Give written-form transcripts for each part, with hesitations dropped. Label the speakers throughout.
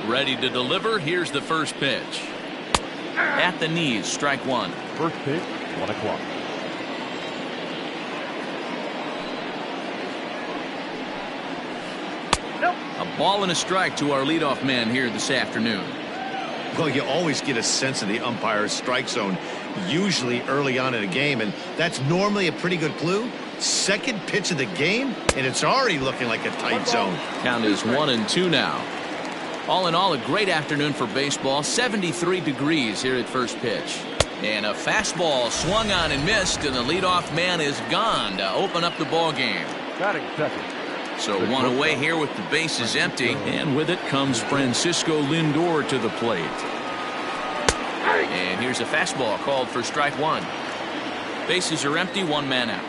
Speaker 1: Ready to deliver. Here's the first pitch. At the knees, strike one.
Speaker 2: First pitch, 1 o'clock.
Speaker 1: A ball and a strike to our leadoff man here this afternoon.
Speaker 3: Well, you always get a sense of the umpire's strike zone, usually early on in a game, and that's normally a pretty good clue. Second pitch of the game, and it's already looking like a tight zone.
Speaker 1: Count is 1-2 now. All in all, a great afternoon for baseball. 73 degrees here at first pitch. And a fastball swung on and missed, and the leadoff man is gone to open up the ball game.
Speaker 2: Batting second.
Speaker 1: So one away here with the bases empty, and with it comes Francisco Lindor to the plate. And here's a fastball called for strike one. Bases are empty, one man out.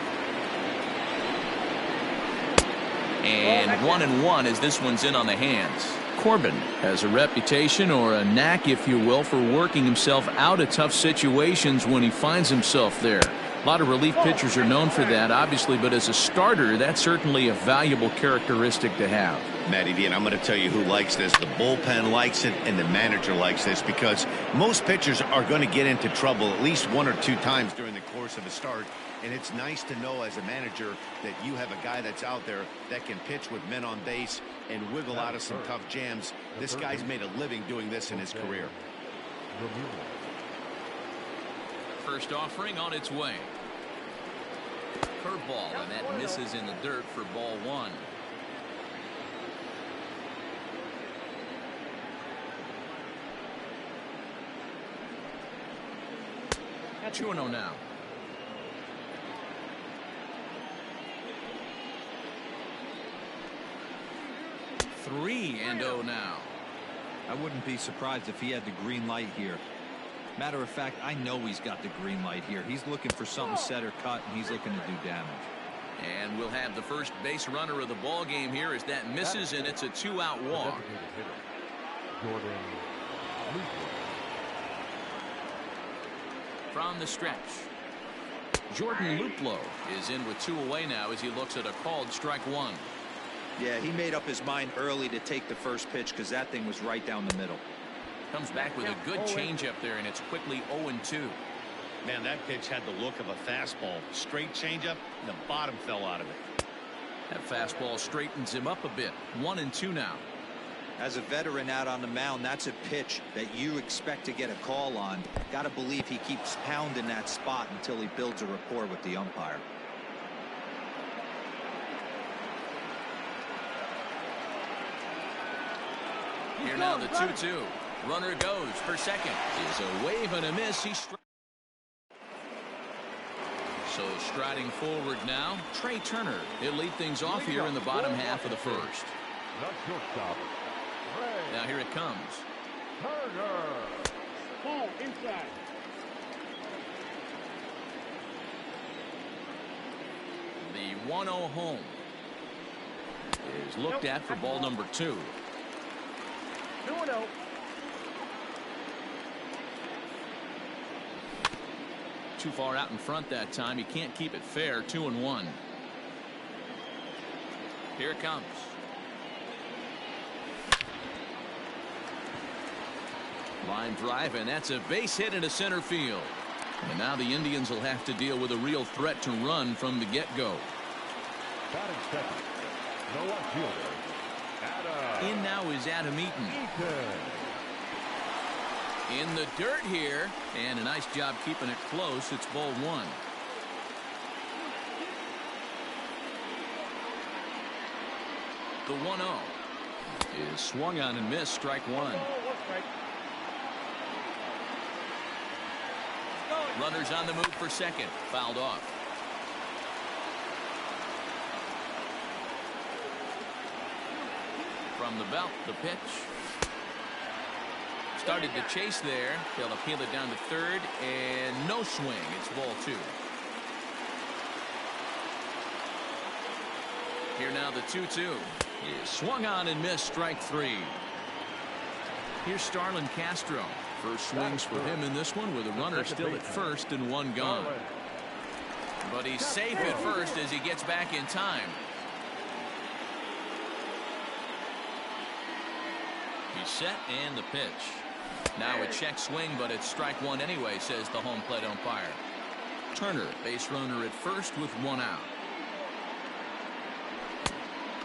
Speaker 1: And 1-1 as this one's in on the hands. Corbin has a reputation, or a knack if you will, for working himself out of tough situations when he finds himself there. A lot of relief pitchers are known for that, obviously, but as a starter, that's certainly a valuable characteristic to have.
Speaker 3: Matty D, and I'm going to tell you who likes this. The bullpen likes it, and the manager likes this, because most pitchers are going to get into trouble at least 1 or 2 times during the course of a start. And it's nice to know as a manager that you have a guy that's out there that can pitch with men on base and wiggle out of some tough jams. This guy's made a living doing this in his career.
Speaker 1: First offering on its way. Curveball, and that misses in the dirt for ball one. At 2-0 now. Three and 0 now.
Speaker 4: I wouldn't be surprised if he had the green light here. Matter of fact, I know he's got the green light here. He's looking for something set or cut, and he's looking to do damage.
Speaker 1: And we'll have the first base runner of the ball game here as that misses, and it's a 2-out walk. From the stretch, Jordan Luplow is in with 2 away now as he looks at a called strike one.
Speaker 4: Yeah, he made up his mind early to take the first pitch because that thing was right down the middle.
Speaker 1: Comes back with a good changeup there, and it's quickly 0-2.
Speaker 3: Man, that pitch had the look of a fastball. Straight changeup, and the bottom fell out of it.
Speaker 1: That fastball straightens him up a bit. 1-2 now.
Speaker 4: As a veteran out on the mound, that's a pitch that you expect to get a call on. Got to believe he keeps pounding that spot until he builds a rapport with the umpire.
Speaker 1: Here now the 2-2. Runner goes for second. Is a wave and a miss. So striding forward now, Trey Turner. He'll lead things off here in the bottom half of the first. Now here it comes.
Speaker 2: Ball inside.
Speaker 1: The 1-0 home is looked at for ball number 2.
Speaker 2: 2-0.
Speaker 1: Too far out in front that time. He can't keep it fair. 2-1. Here it comes. Line drive, and that's a base hit into center field. And now the Indians will have to deal with a real threat to run from the get-go.
Speaker 2: Batting second. No outfielder.
Speaker 1: In now is Adam Eaton. In the dirt here, and a nice job keeping it close. It's ball one. The 1-0 is swung on and missed. Strike one. Runners on the move for second. Fouled off. From the belt, the pitch. Started the chase there. They'll appeal it down to third, and no swing. It's ball two. Here now the 2-2 is swung on and missed. Strike three. Here's Starlin Castro. First swings for him in this one with a runner still at first and one gone. But he's safe at first as he gets back in time. He's set and the pitch. Now a check swing, but it's strike one anyway, says the home plate umpire. Turner, base runner at first with one out.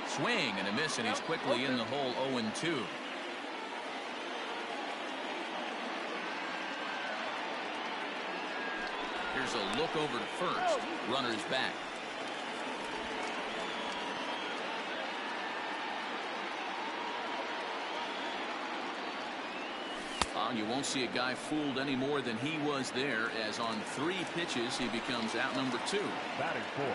Speaker 1: Swing and a miss, and he's quickly in the hole 0-2. Here's a look over to first. Runner's back. You won't see a guy fooled any more than he was there, as on 3 pitches he becomes out number 2.
Speaker 2: Batting 4.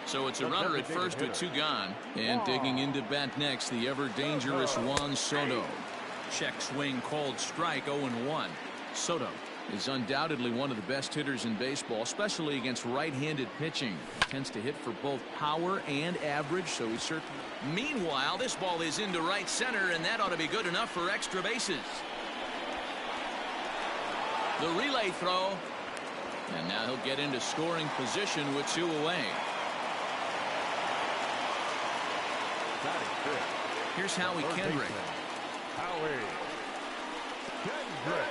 Speaker 1: So it's a runner at first with 2 gone. And digging into bat next, the ever-dangerous Juan Soto. Check swing called strike, 0-1. Soto is undoubtedly one of the best hitters in baseball, especially against right-handed pitching. Tends to hit for both power and average, so he's certainly... Meanwhile, this ball is into right center, and that ought to be good enough for extra bases. The relay throw, and now he'll get into scoring position with 2 away. Here's Howie Kendrick.
Speaker 2: Howie Kendrick.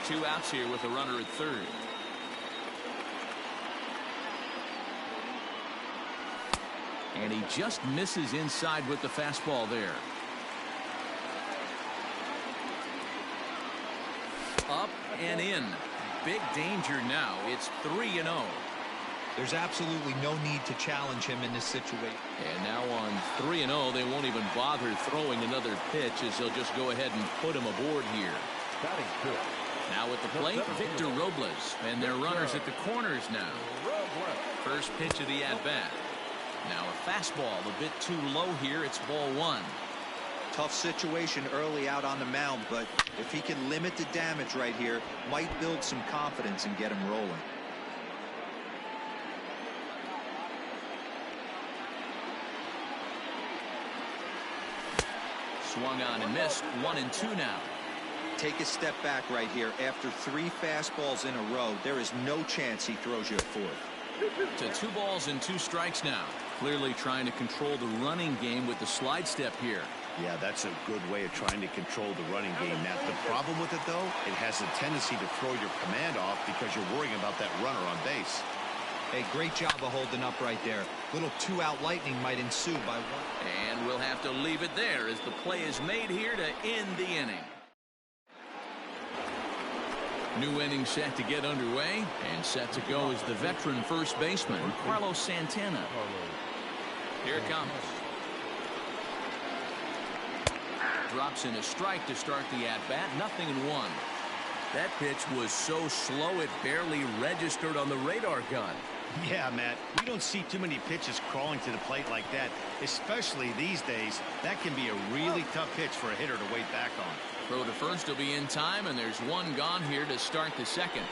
Speaker 1: 2 outs here with a runner at third. And he just misses inside with the fastball there. Up and in. Big danger now. It's 3-0.
Speaker 4: There's absolutely no need to challenge him in this situation.
Speaker 1: And now on 3-0, they won't even bother throwing another pitch, as they'll just go ahead and put him aboard here.
Speaker 2: Batting 2.
Speaker 1: Now at the plate, Victor Robles. And their runners at the corners now. First pitch of the at-bat. Now a fastball a bit too low here. It's ball 1.
Speaker 4: Tough situation early out on the mound, but if he can limit the damage right here, might build some confidence and get him rolling.
Speaker 1: Swung on and missed. 1-2 now.
Speaker 4: Take a step back right here. After 3 fastballs in a row, there is no chance he throws you a 4th.
Speaker 1: To 2 balls and 2 strikes now. Clearly trying to control the running game with the slide step here.
Speaker 3: Yeah, that's a good way of trying to control the running game. Now, the problem with it, though, it has a tendency to throw your command off because you're worrying about that runner on base.
Speaker 4: Hey, great job of holding up right there. Little 2-out lightning might ensue by 1.
Speaker 1: And we'll have to leave it there as the play is made here to end the inning. New inning set to get underway, and set to go is the veteran first baseman, Carlos Santana. Here it comes. Drops in a strike to start the at-bat. 0-1. That pitch was so slow it barely registered on the radar gun.
Speaker 3: Yeah, Matt, we don't see too many pitches crawling to the plate like that, especially these days. That can be a really tough pitch for a hitter to wait back on.
Speaker 1: Throw to first will be in time, and there's 1 gone here to start the second.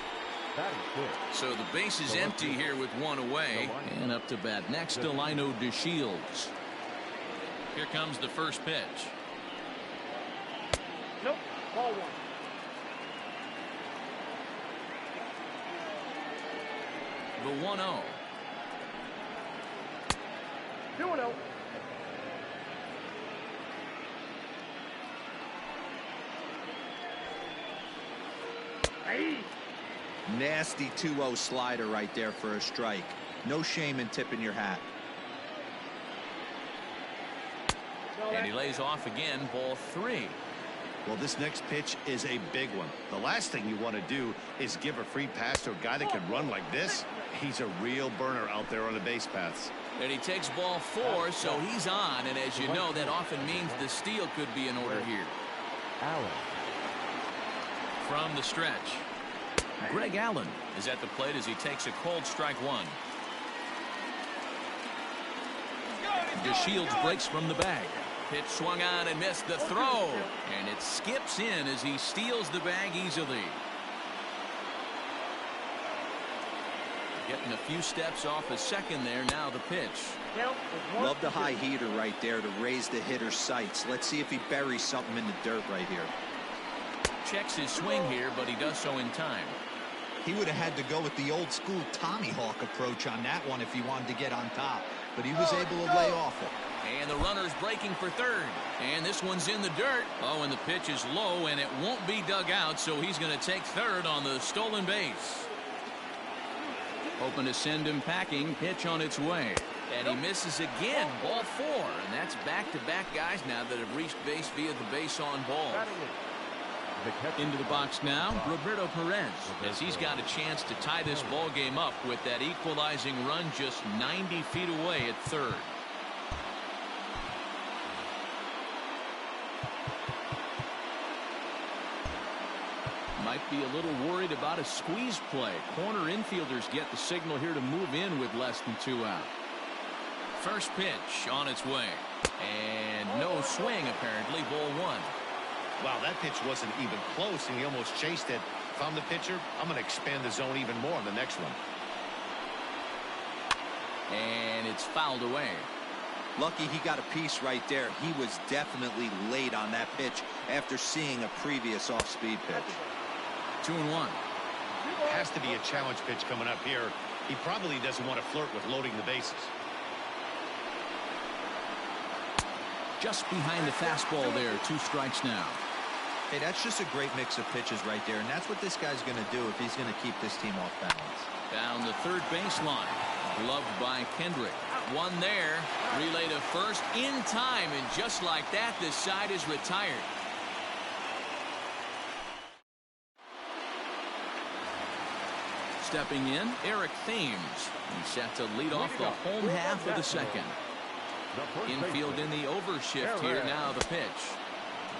Speaker 1: So the base is empty here with 1 away. And up to bat next, Delino DeShields. Here comes the first pitch.
Speaker 2: Nope. Ball 1.
Speaker 1: The 1-0.
Speaker 2: 2-0. Hey.
Speaker 4: Nasty 2-0 slider right there for a strike. No shame in tipping your hat.
Speaker 1: And he lays off again, ball 3.
Speaker 3: Well, this next pitch is a big one. The last thing you want to do is give a free pass to a guy that can run like this. He's a real burner out there on the base paths.
Speaker 1: And he takes ball 4, so he's on. And as you know, that often means the steal could be in order here.
Speaker 2: Allen.
Speaker 1: From the stretch, Greg Allen is at the plate as he takes a cold strike 1. DeShields breaks from the bag. Pitch swung on and missed the throw. And it skips in as he steals the bag easily. Getting a few steps off a second there. Now the pitch.
Speaker 4: Love the high heater right there to raise the hitter's sights. Let's see if he buries something in the dirt right here.
Speaker 1: Checks his swing here, but he does so in time.
Speaker 4: He would have had to go with the old school Tommy Hawk approach on that one if he wanted to get on top. But he was able to lay off it.
Speaker 1: breaking for third. And this one's in the dirt. Oh, and the pitch is low, and it won't be dug out, so he's going to take third on the stolen base. Hoping to send him packing. Pitch on its way. And he misses again. Ball 4. And that's back-to-back guys now that have reached base via the base on ball. Into the box now, Roberto Perez, as he's got a chance to tie this ball game up with that equalizing run just 90 feet away at third. Might be a little worried about a squeeze play. Corner infielders get the signal here to move in with less than 2 out. First pitch on its way. And no swing, apparently. Ball 1.
Speaker 3: Wow, that pitch wasn't even close, and he almost chased it. If I'm the pitcher, I'm going to expand the zone even more on the next one.
Speaker 1: And it's fouled away.
Speaker 4: Lucky he got a piece right there. He was definitely late on that pitch after seeing a previous off-speed pitch.
Speaker 1: 2-1.
Speaker 3: Has to be a challenge pitch coming up here. He probably doesn't want to flirt with loading the bases.
Speaker 1: Just behind the fastball there. 2 strikes now.
Speaker 4: Hey, that's just a great mix of pitches right there, and that's what this guy's going to do if he's going to keep this team off balance.
Speaker 1: Down the third baseline. Gloved by Kendrick. One there. Relay to first in time, and just like that, this side is retired. Stepping in, Eric Thames. He's set to lead off the home half of the second. Infield in the overshift here. Now the pitch.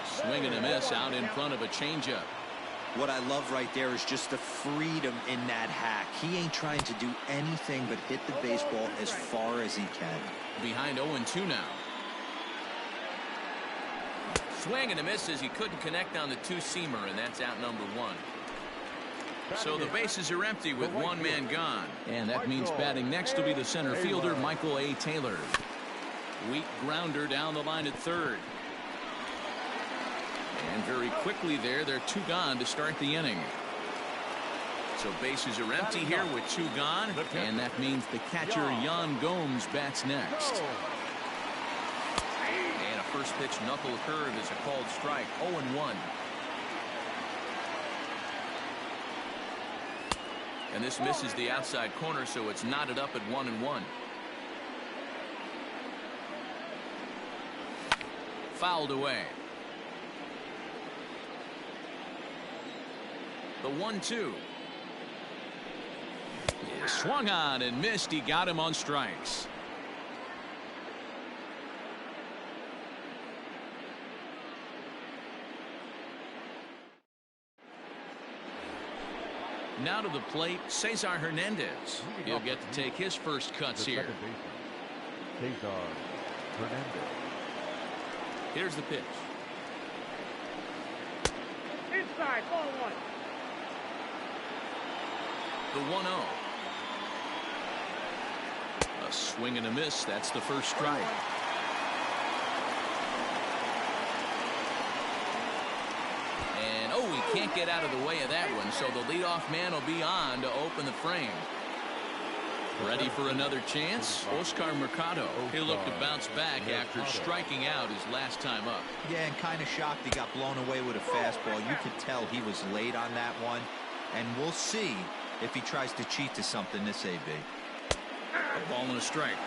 Speaker 1: Swing and a miss out in front of a changeup.
Speaker 4: What I love right there is just the freedom in that hack. He ain't trying to do anything but hit the baseball as far as he can.
Speaker 1: Behind 0-2 now. Swing and a miss as he couldn't connect on the two-seamer, and that's out number 1. So the bases are empty with one man gone. And that means batting next will be the center fielder, Michael A. Taylor. Weak grounder down the line at third. And very quickly there, they're 2 gone to start the inning. So bases are empty here with 2 gone. And that means the catcher, Yan Gomes, bats next. And a first pitch knuckle curve is a called strike. 0-1. And this misses the outside corner, so it's knotted up at 1-1. Fouled away. The 1-2. Swung on and missed. He got him on strikes. Now to the plate, Cesar Hernandez. He'll get to take his first cuts here.
Speaker 2: Cesar Hernandez.
Speaker 1: Here's the pitch.
Speaker 2: Inside, ball 1.
Speaker 1: The 1-0. A swing and a miss. That's the first strike. And oh, he can't get out of the way of that one, so the leadoff man will be on to open the frame. Ready for another chance? Oscar Mercado. He'll look to bounce back after striking out his last time up.
Speaker 4: Yeah, and kind of shocked he got blown away with a fastball. You could tell he was late on that one. And we'll see if he tries to cheat to something this AB.
Speaker 1: A ball and a strike.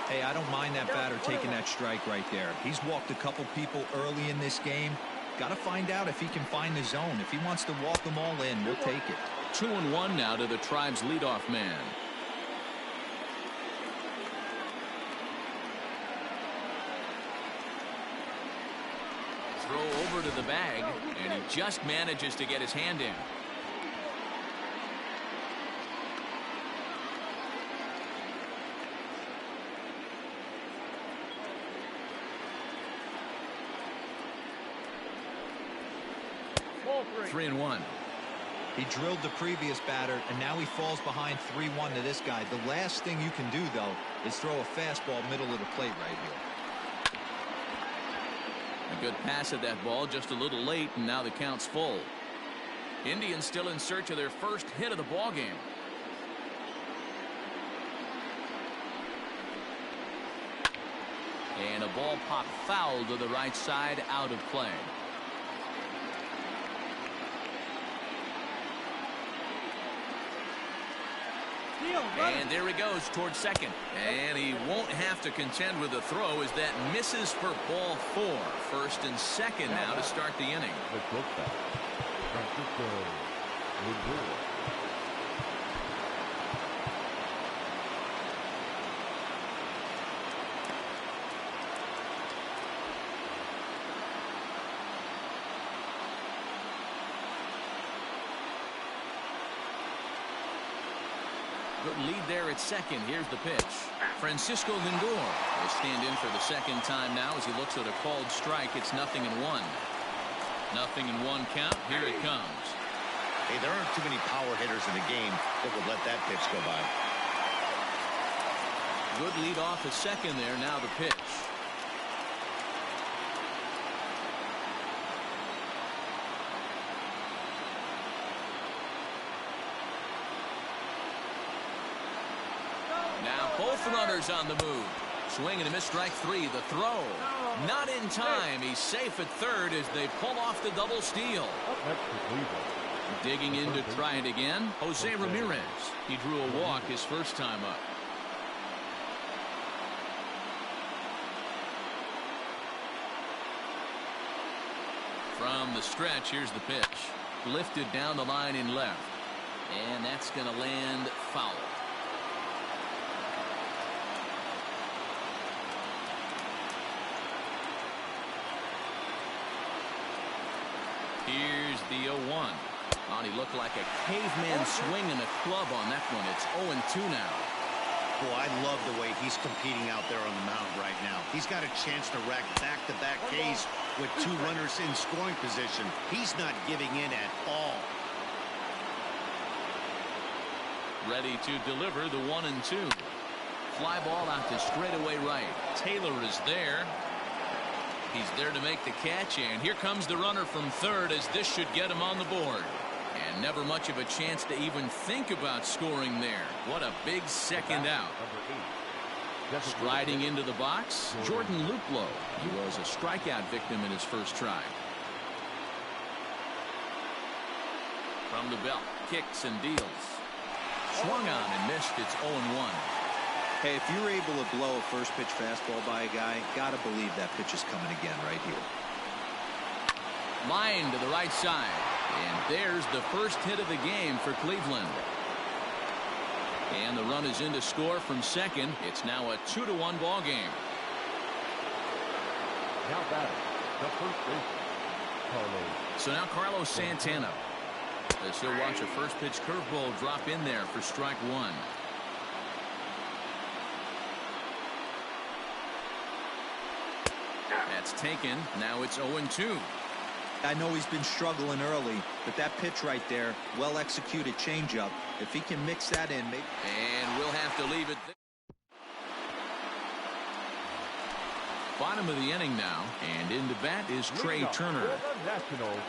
Speaker 4: Hey, I don't mind that batter taking that strike right there. He's walked a couple people early in this game. Got to find out if he can find the zone. If he wants to walk them all in, we'll take it.
Speaker 1: 2-1 now to the Tribe's leadoff man. Throw over to the bag, and he just manages to get his hand in.
Speaker 2: Ball 3.
Speaker 1: 3-1.
Speaker 4: He drilled the previous batter, and now he falls behind 3-1 to this guy. The last thing you can do, though, is throw a fastball middle of the plate right here.
Speaker 1: A good pass at that ball, just a little late, and now the count's full. Indians still in search of their first hit of the ball game. And a ball popped foul to the right side, out of play. And there he goes towards second. And he won't have to contend with a throw as that misses for ball 4. First and second now to start the inning. Good lead there at second. Here's the pitch. Francisco Lindor will stand in for the second time now as he looks at a called strike. It's 0-1. 0-1 count. Here it comes.
Speaker 3: Hey, there aren't too many power hitters in the game that would let that pitch go by.
Speaker 1: Good lead off at second there. Now the pitch. Now both runners on the move. Swing and a miss, strike 3. The throw. Not in time. He's safe at third as they pull off the double steal. Digging in to try it again, Jose Ramirez. He drew a walk his first time up. From the stretch, here's the pitch. Lifted down the line in left. And that's going to land foul. Here's the 0-1. Oh, he looked like a caveman swinging a club on that one. It's 0-2 now.
Speaker 3: Boy, I love the way he's competing out there on the mound right now. He's got a chance to rack back-to-back Ks with 2 runners in scoring position. He's not giving in at all.
Speaker 1: Ready to deliver the 1-2. Fly ball out to straightaway right. Taylor is there. He's there to make the catch, and here comes the runner from third as this should get him on the board. And never much of a chance to even think about scoring there. What a big second out. Striding into the box, Jordan Luplow. He was a strikeout victim in his first try. From the belt, kicks and deals. Swung on and missed. It's 0-1.
Speaker 4: Hey, if you're able to blow a first pitch fastball by a guy, gotta believe that pitch is coming again right here.
Speaker 1: Line to the right side. And there's the first hit of the game for Cleveland. And the run is in to score from second. It's now a 2-1 ball game.
Speaker 2: Now batting, the first baseman, Carlos.
Speaker 1: So now Carlos Santana. As he'll watch a first pitch curveball drop in there for strike 1. That's taken. Now it's 0-2.
Speaker 4: I know he's been struggling early, but that pitch right there, well executed changeup. If he can mix that in, maybe.
Speaker 1: And we'll have to leave it there. Bottom of the inning now, and in the bat is Trey Turner.
Speaker 2: For the Nationals,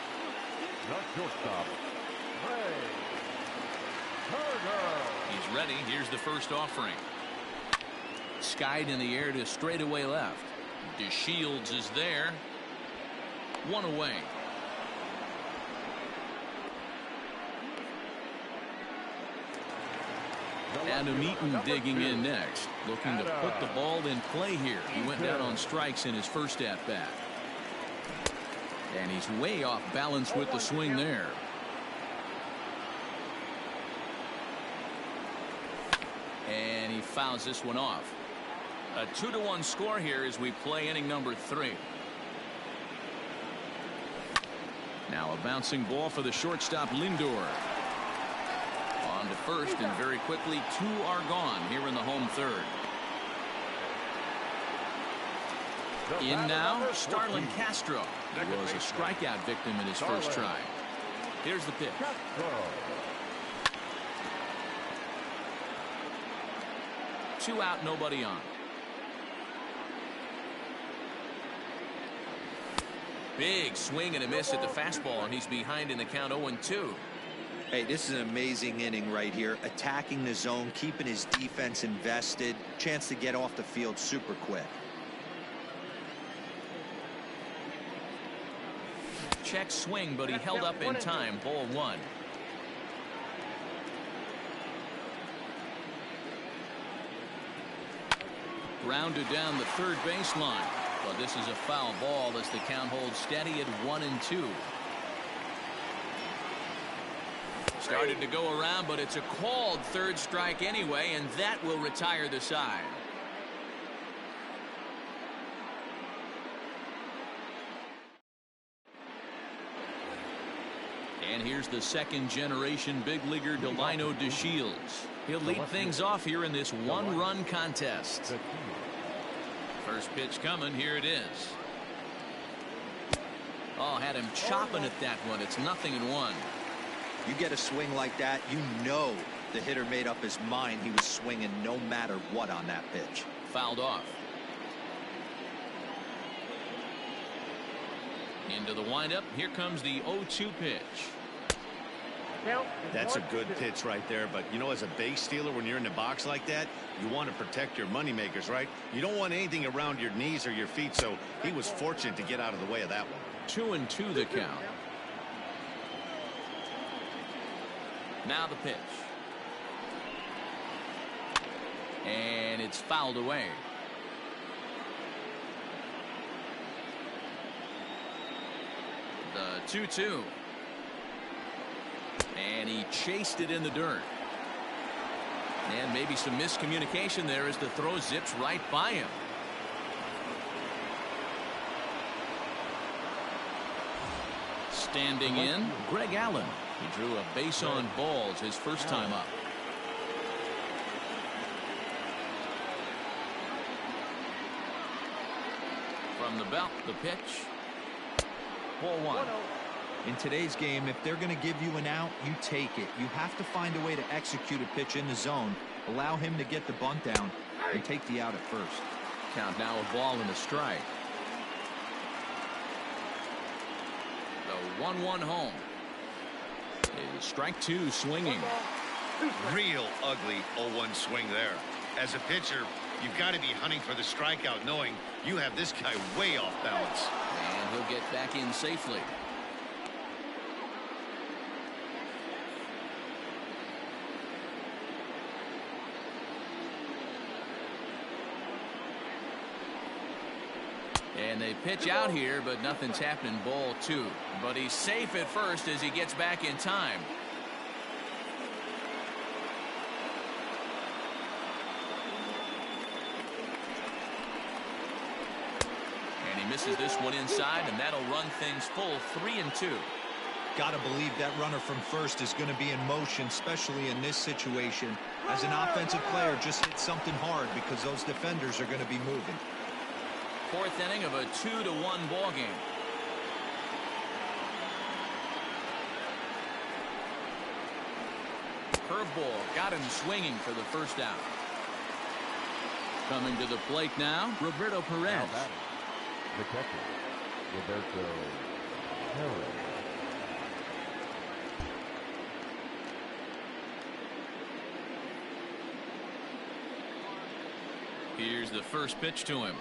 Speaker 2: the shortstop, Trey Turner.
Speaker 1: He's ready. Here's the first offering. Skied in the air to straightaway left. DeShields is there. 1 away. Adam Eaton digging in next, looking to put the ball in play here. He went down on strikes in his first at-bat. And he's way off balance with the swing there. And he fouls this one off. A 2-1 score here as we play inning number 3. Now a bouncing ball for the shortstop Lindor. On to first, and very quickly 2 are gone here in the home third. In now, Starlin Castro. He was a strikeout victim in his first try. Here's the pitch. 2 out, nobody on. Big swing and a miss at the fastball, and he's behind in the count 0-2.
Speaker 4: Hey, this is an amazing inning right here. Attacking the zone, keeping his defense invested. Chance to get off the field super quick.
Speaker 1: check swing, but he held up in time. Ball one. Grounded down the third baseline. But this is a foul ball as the count holds steady at 1-2. Started to go around, but it's a called third strike anyway, and that will retire the side. And here's the second-generation big leaguer Delino DeShields. He'll lead things off here in this one-run contest. First pitch coming. Here it is. Oh, had him chopping at that one. It's 0-1.
Speaker 4: You get a swing like that, you know the hitter made up his mind he was swinging no matter what on that pitch.
Speaker 1: Fouled off. Into the windup. Here comes the 0-2 pitch.
Speaker 3: That's a good pitch right there, but you know, as a base stealer, when you're in the box like that, you want to protect your money makers, right? You don't want anything around your knees or your feet, so he was fortunate to get out of the way of that one.
Speaker 1: 2-2 the count. Now the pitch. And it's fouled away. The 2-2. And he chased it in the dirt. And maybe some miscommunication there as the throw zips right by him. Standing in, Greg Allen. He drew a base on balls his first time up. From the belt, the pitch. Ball one.
Speaker 4: In today's game, if they're going to give you an out, you take it. You have to find a way to execute a pitch in the zone, allow him to get the bunt down, and take the out at first.
Speaker 1: Count now a ball and a strike. The 1-1 home. Is strike two swinging.
Speaker 3: Real ugly 0-1 swing there. As a pitcher, you've got to be hunting for the strikeout, knowing you have this guy way off balance.
Speaker 1: And he'll get back in safely. And they pitch out here, but nothing's happening. Ball two. But he's safe at first as he gets back in time. And he misses this one inside, and that'll run things full 3-2.
Speaker 4: Got to believe that runner from first is going to be in motion, especially in this situation. As an offensive player, just hit something hard because those defenders are going to be moving.
Speaker 1: Fourth inning of a 2-1 ball game. Curveball got him swinging for the first out. Coming to the plate now, Roberto Perez.
Speaker 2: The catcher, Roberto Perez.
Speaker 1: Here's the first pitch to him.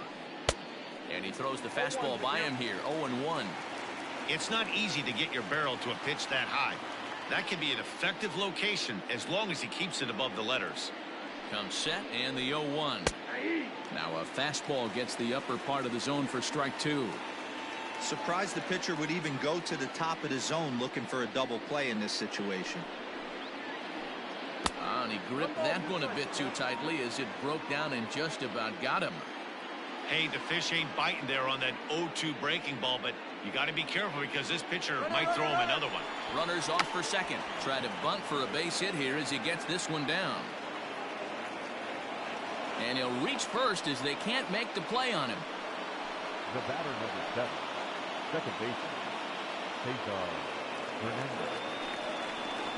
Speaker 1: And he throws the fastball by him here. 0-1.
Speaker 3: It's not easy to get your barrel to a pitch that high. That can be an effective location as long as he keeps it above the letters.
Speaker 1: Comes set and the 0-1. Now a fastball gets the upper part of the zone for strike two.
Speaker 4: Surprised the pitcher would even go to the top of the zone looking for a double play in this situation.
Speaker 1: And he gripped that one a bit too tightly as it broke down and just about got him.
Speaker 3: Hey, the fish ain't biting there on that 0-2 breaking ball, but you got to be careful because this pitcher might throw him another one.
Speaker 1: Runners off for second. Try to bunt for a base hit here as he gets this one down. And he'll reach first as they can't make the play on him.
Speaker 2: The batter number 7, second baseman, Cesar Hernandez.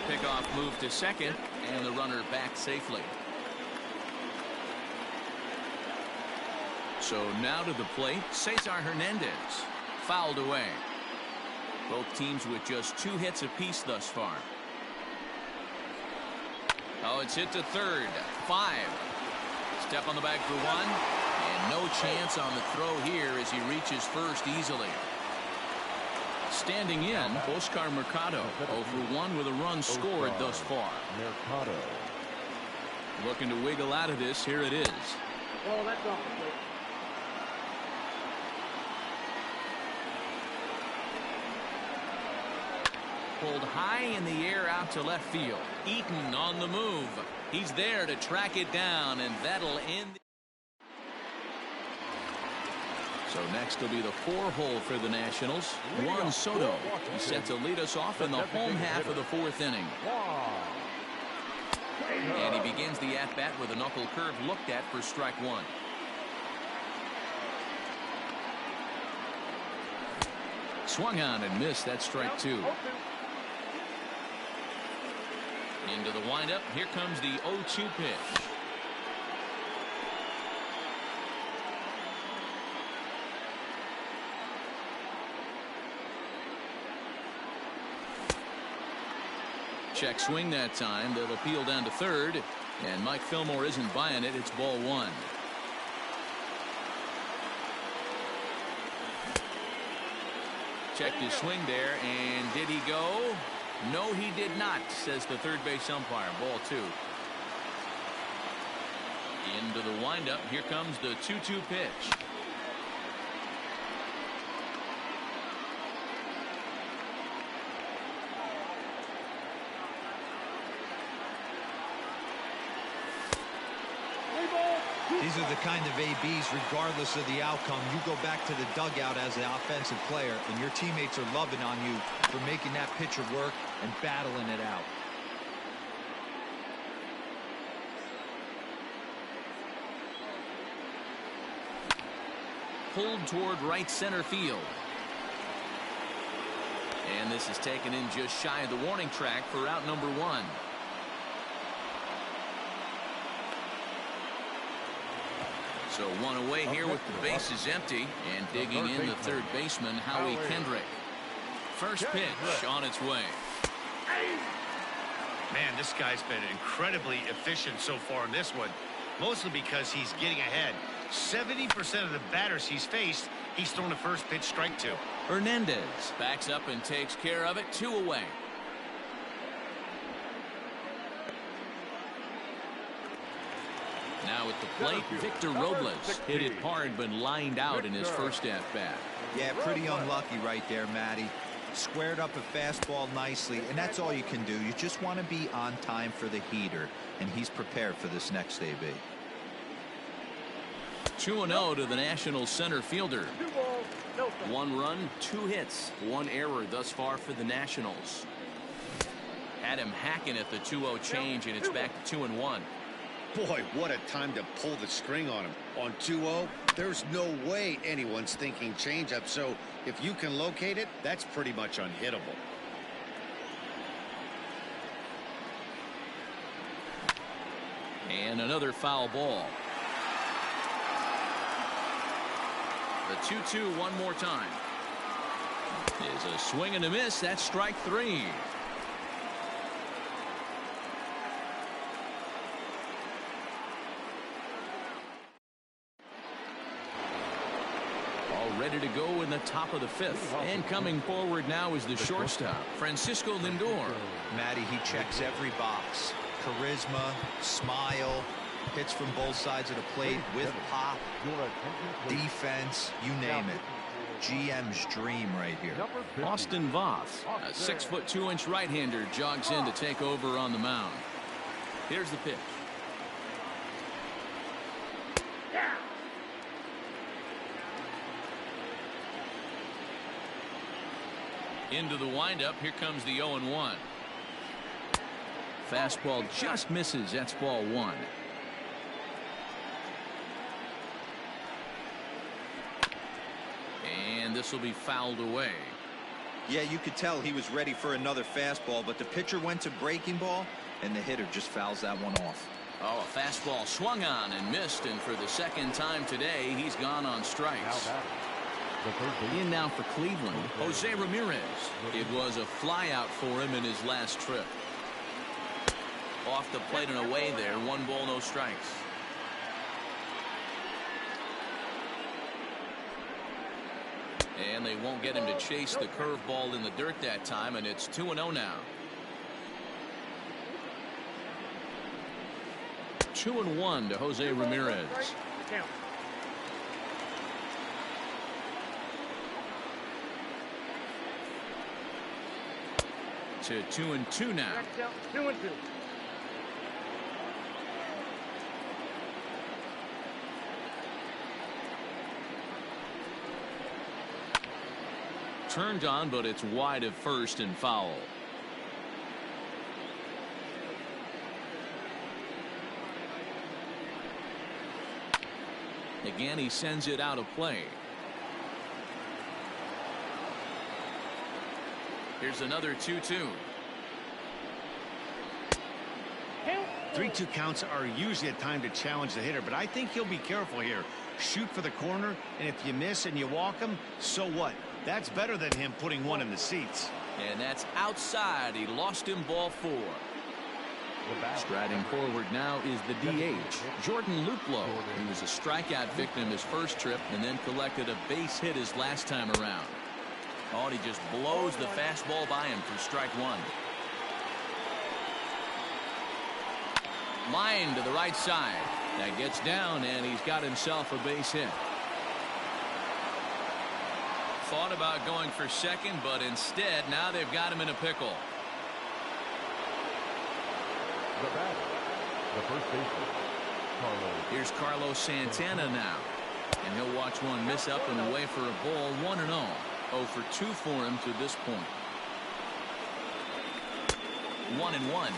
Speaker 1: Pickoff move to second, and the runner back safely. So now to the plate, Cesar Hernandez. Fouled away. Both teams with just 2 hits apiece thus far. Oh, it's hit to third. 5. Step on the bag for 1. And no chance on the throw here as he reaches first easily. Standing in, Oscar Mercado, 0 for 1 with a run scored thus far.
Speaker 2: Mercado.
Speaker 1: Looking to wiggle out of this. Here it is.
Speaker 5: Oh, that's off the plate.
Speaker 1: Pulled high in the air out to left field. Eaton on the move. He's there to track it down, and that'll end. So next will be the 4-hole for the Nationals. Juan Soto. He's set to lead us off in the home half of the 4th inning. And he begins the at-bat with a knuckle curve looked at for strike 1. Swung on and missed. That's strike 2. Into the windup. Here comes the 0-2 pitch. Check swing that time. They'll appeal down to third. And Mike Fillmore isn't buying it. It's ball 1. Checked his swing there. And did he go? No, he did not, says the third base umpire. Ball 2. Into the windup. Here comes the 2-2 pitch.
Speaker 4: These are the kind of ABs, regardless of the outcome. You go back to the dugout as an offensive player, and your teammates are loving on you for making that pitcher work and battling it out.
Speaker 1: Pulled toward right center field. And this is taken in just shy of the warning track for out number 1. So 1 away here with the bases empty, and digging in the third baseman, Howie Kendrick. First pitch on its way.
Speaker 3: Man, this guy's been incredibly efficient so far in this one, mostly because he's getting ahead. 70% of the batters he's faced, he's thrown the first pitch strike 2.
Speaker 1: Hernandez backs up and takes care of it. 2 away. Now at the plate, Victor Robles hit it hard but lined out in his first at-bat.
Speaker 4: Yeah, pretty unlucky right there, Matty. Squared up a fastball nicely, and that's all you can do. You just want to be on time for the heater, and he's prepared for this next AB.
Speaker 1: 2-0 to the Nationals center fielder. 1 run, 2 hits, 1 error thus far for the Nationals. Had him hacking at the 2-0 change, and it's back to 2-1.
Speaker 3: Boy, what a time to pull the string on him. On 2-0, there's no way anyone's thinking changeup, so if you can locate it, that's pretty much unhittable.
Speaker 1: And another foul ball. The 2-2 one more time. Is a swing and a miss. That's strike 3. Ready to go in the top of the 5th. And coming forward now is the shortstop, Francisco Lindor.
Speaker 4: Matty, he checks every box. Charisma, smile, hits from both sides of the plate with pop, defense, you name it. GM's dream right here.
Speaker 1: Austin Voth, a 6'2" right-hander, jogs in to take over on the mound. Here's the pitch. Into the windup. Here comes the 0-1. Fastball just misses. That's ball 1. And this will be fouled away.
Speaker 4: Yeah, you could tell he was ready for another fastball, but the pitcher went to breaking ball, and the hitter just fouls that one off.
Speaker 1: Oh, a fastball swung on and missed, and for the second time today, he's gone on strikes. In now for Cleveland, Jose Ramirez. It was a flyout for him in his last trip. Off the plate and away there. 1 ball, no strikes. And they won't get him to chase the curveball in the dirt that time, and it's 2-0 now. 2-1 to Jose Ramirez. To 2-2 now.
Speaker 5: 2-2.
Speaker 1: Turned on, but it's wide of first and foul. Again, he sends it out of play. Here's another 2-2.
Speaker 3: 3-2 counts are usually a time to challenge the hitter, but I think he'll be careful here. Shoot for the corner, and if you miss and you walk him, so what? That's better than him putting one in the seats.
Speaker 1: And that's outside. He lost him, ball 4. Striding forward now is the DH, Jordan Luplow. He was a strikeout victim his first trip and then collected a base hit his last time around. Oh, and he just blows the fastball by him for strike 1. Line to the right side. That gets down, and he's got himself a base hit. Thought about going for second, but instead now they've got him in a pickle.
Speaker 2: The batter, the first baseman, Carlos.
Speaker 1: Here's Carlos Santana now, and he'll watch one miss up and away for a ball. 1-0. 0 for 2 for him to this point. 1-1.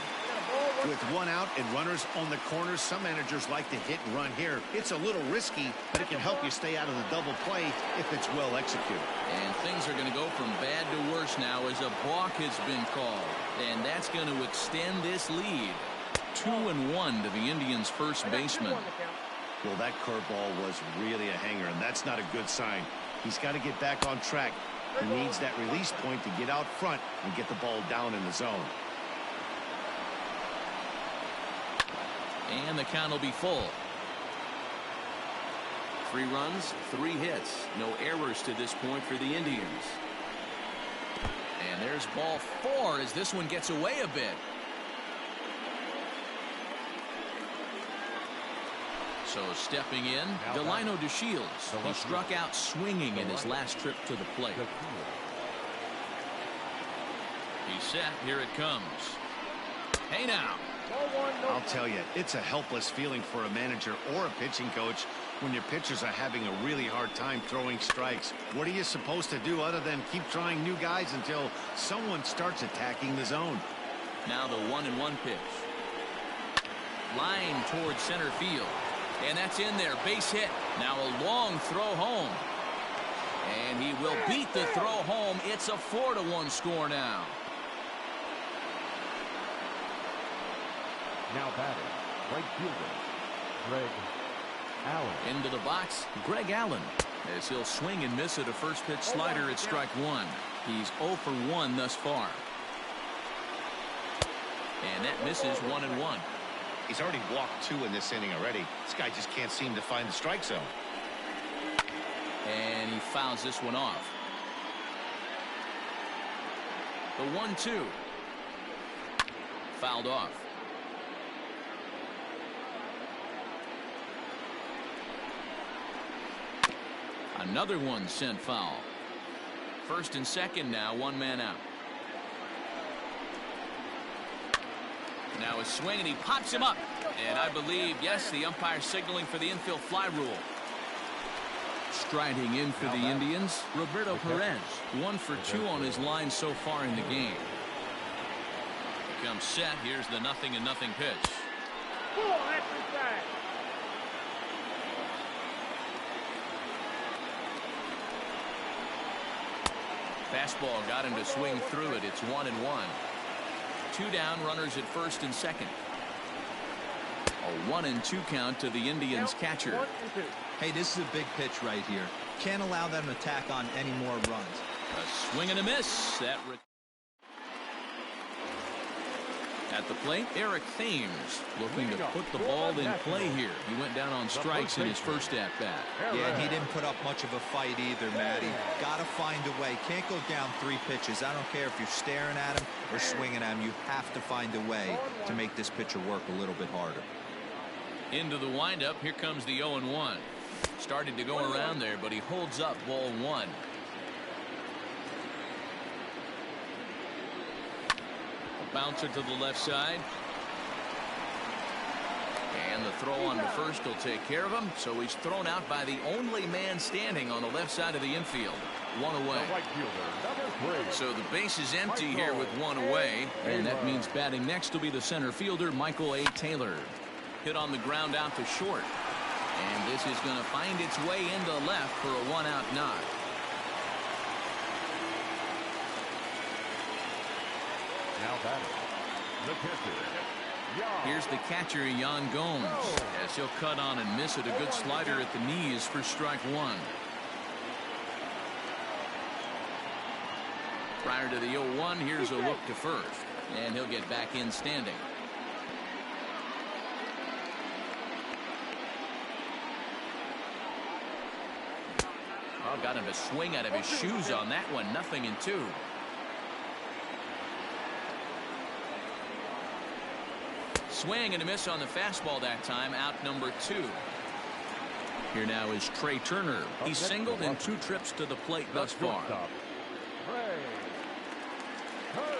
Speaker 3: With one out and runners on the corners, some managers like to hit and run here. It's a little risky, but it can help you stay out of the double play if it's well executed.
Speaker 1: And things are going to go from bad to worse now as a balk has been called. And that's going to extend this lead. 2-1 to the Indians' first baseman.
Speaker 3: Well, that curveball was really a hanger, and that's not a good sign. He's got to get back on track. He needs that release point to get out front and get the ball down in the zone.
Speaker 1: And the count will be full. 3 runs, 3 hits. No errors to this point for the Indians. And there's ball 4 as this one gets away a bit. So stepping in, Delino DeShields. He struck out swinging in his last trip to the plate. He's set. Here it comes. Hey now.
Speaker 3: I'll tell you, it's a helpless feeling for a manager or a pitching coach when your pitchers are having a really hard time throwing strikes. What are you supposed to do other than keep trying new guys until someone starts attacking the zone?
Speaker 1: Now the 1-1 pitch. Line towards center field. And that's in there. Base hit. Now a long throw home. And he will beat the throw home. It's a 4-1 score now.
Speaker 2: Now batting, right fielder, Greg Allen.
Speaker 1: Into the box, Greg Allen. As he'll swing and miss at a first pitch slider at strike 1. He's 0 for 1 thus far. And that misses 1-1.
Speaker 3: He's already walked 2 in this inning already. This guy just can't seem to find the strike zone.
Speaker 1: And he fouls this one off. The 1-2. Fouled off. Another one sent foul. First and second now, 1 man out. Now a swing, and he pops him up. And I believe, yes, the umpire signaling for the infield fly rule. Striding in for the Indians, Roberto Perez. 1 for 2 on his line so far in the game. Comes set. Here's the 0-0 pitch. Fastball got him to swing through it. It's 1-1. 2 down, runners at first and second. A 1-2 count to the Indians catcher.
Speaker 4: Hey, this is a big pitch right here. Can't allow them to tack on any more runs.
Speaker 1: A swing and a miss. At the plate, Eric Thames looking to put the ball in play here. He went down on strikes in his first at-bat.
Speaker 4: Yeah, he didn't put up much of a fight either, Matty. Got to find a way. Can't go down 3 pitches. I don't care if you're staring at him or swinging at him. You have to find a way to make this pitcher work a little bit harder.
Speaker 1: Into the windup. Here comes the 0-1. Started to go around there, but he holds up ball 1. Bouncer to the left side. And the throw on to first will take care of him. So he's thrown out by the only man standing on the left side of the infield. 1 away. So the base is empty here with 1 away. And that means batting next will be the center fielder, Michael A. Taylor. Hit on the ground out to short. And this is going to find its way into left for a 1-out knock.
Speaker 2: Now batting, the pitcher.
Speaker 1: Here's the catcher, Yan Gomes, as he'll cut on and miss it. A good slider at the knees for strike 1. Prior to the 0-1, here's a look to first, and he'll get back in standing. Oh, got him to swing out of his shoes on that one. 0-2. Swing and a miss on the fastball that time. Out number 2. Here now is Trey Turner. He's singled in 2 trips to the plate thus far.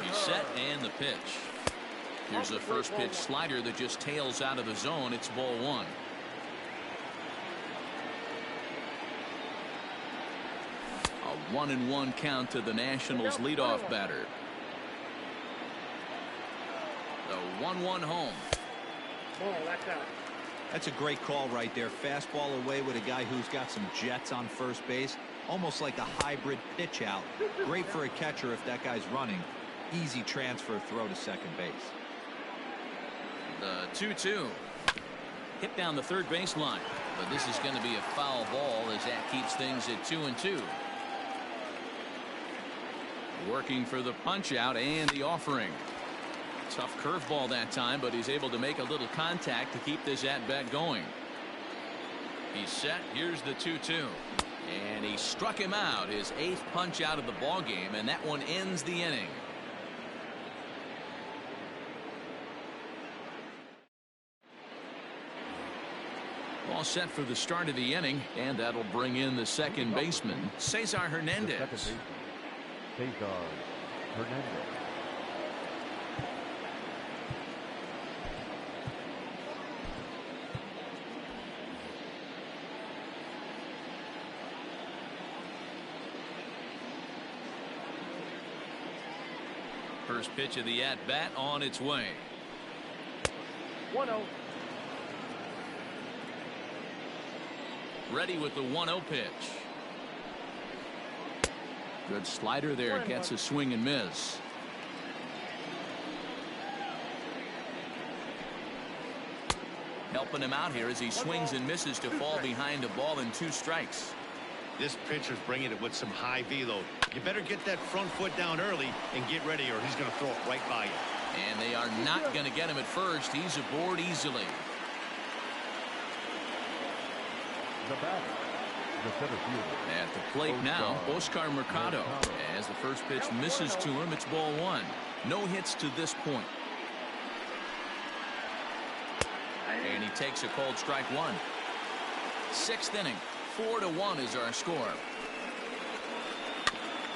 Speaker 1: He's set and the pitch. Here's a first pitch slider that just tails out of the zone. It's ball 1. A 1-1 count to the Nationals leadoff batter. The 1-1 home.
Speaker 4: That's a great call right there. Fastball away with a guy who's got some jets on first base. Almost like a hybrid pitch out. Great for a catcher if that guy's running. Easy transfer throw to second base.
Speaker 1: The 2-2. Hit down the third baseline. But this is going to be a foul ball as that keeps things at 2-2. Working for the punch out and the offering. Tough curveball that time, but he's able to make a little contact to keep this at-bat going. He's set. Here's the 2-2. And he struck him out. His 8th punch out of the ball game, and that one ends the inning. All set for the start of the inning, and that'll bring in the second baseman, Cesar Hernandez.
Speaker 2: Cesar Hernandez.
Speaker 1: First pitch of the at-bat on its way.
Speaker 5: 1-0.
Speaker 1: Ready with the 1-0 pitch. Good slider there. Gets a swing and miss. Helping him out here as he swings and misses to fall behind a ball and 2 strikes.
Speaker 3: This pitcher's bringing it with some high velo. You better get that front foot down early and get ready, or he's going to throw it right by you.
Speaker 1: And they are not going to get him at first. He's aboard easily.
Speaker 2: The batter, the center fielder.
Speaker 1: At the plate now, Oscar Mercado. As the first pitch misses to him, it's ball 1. No hits to this point. And he takes a cold strike 1. 6th inning. 4-1 is our score.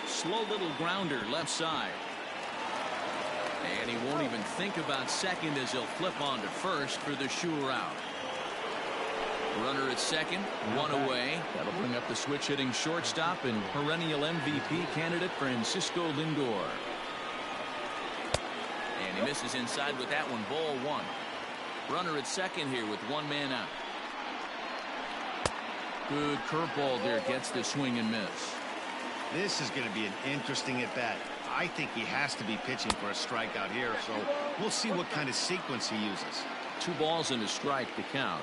Speaker 1: Slow little grounder left side. And he won't even think about second as he'll flip on to first for the sure out. Runner at second, 1 away. That'll bring up the switch hitting shortstop and perennial MVP candidate Francisco Lindor. And he misses inside with that one. Ball 1. Runner at second here with 1 man out. Good curveball there. Gets the swing and miss.
Speaker 3: This is going to be an interesting at bat. I think he has to be pitching for a strikeout here, so we'll see what kind of sequence he uses.
Speaker 1: 2 balls and a strike to count.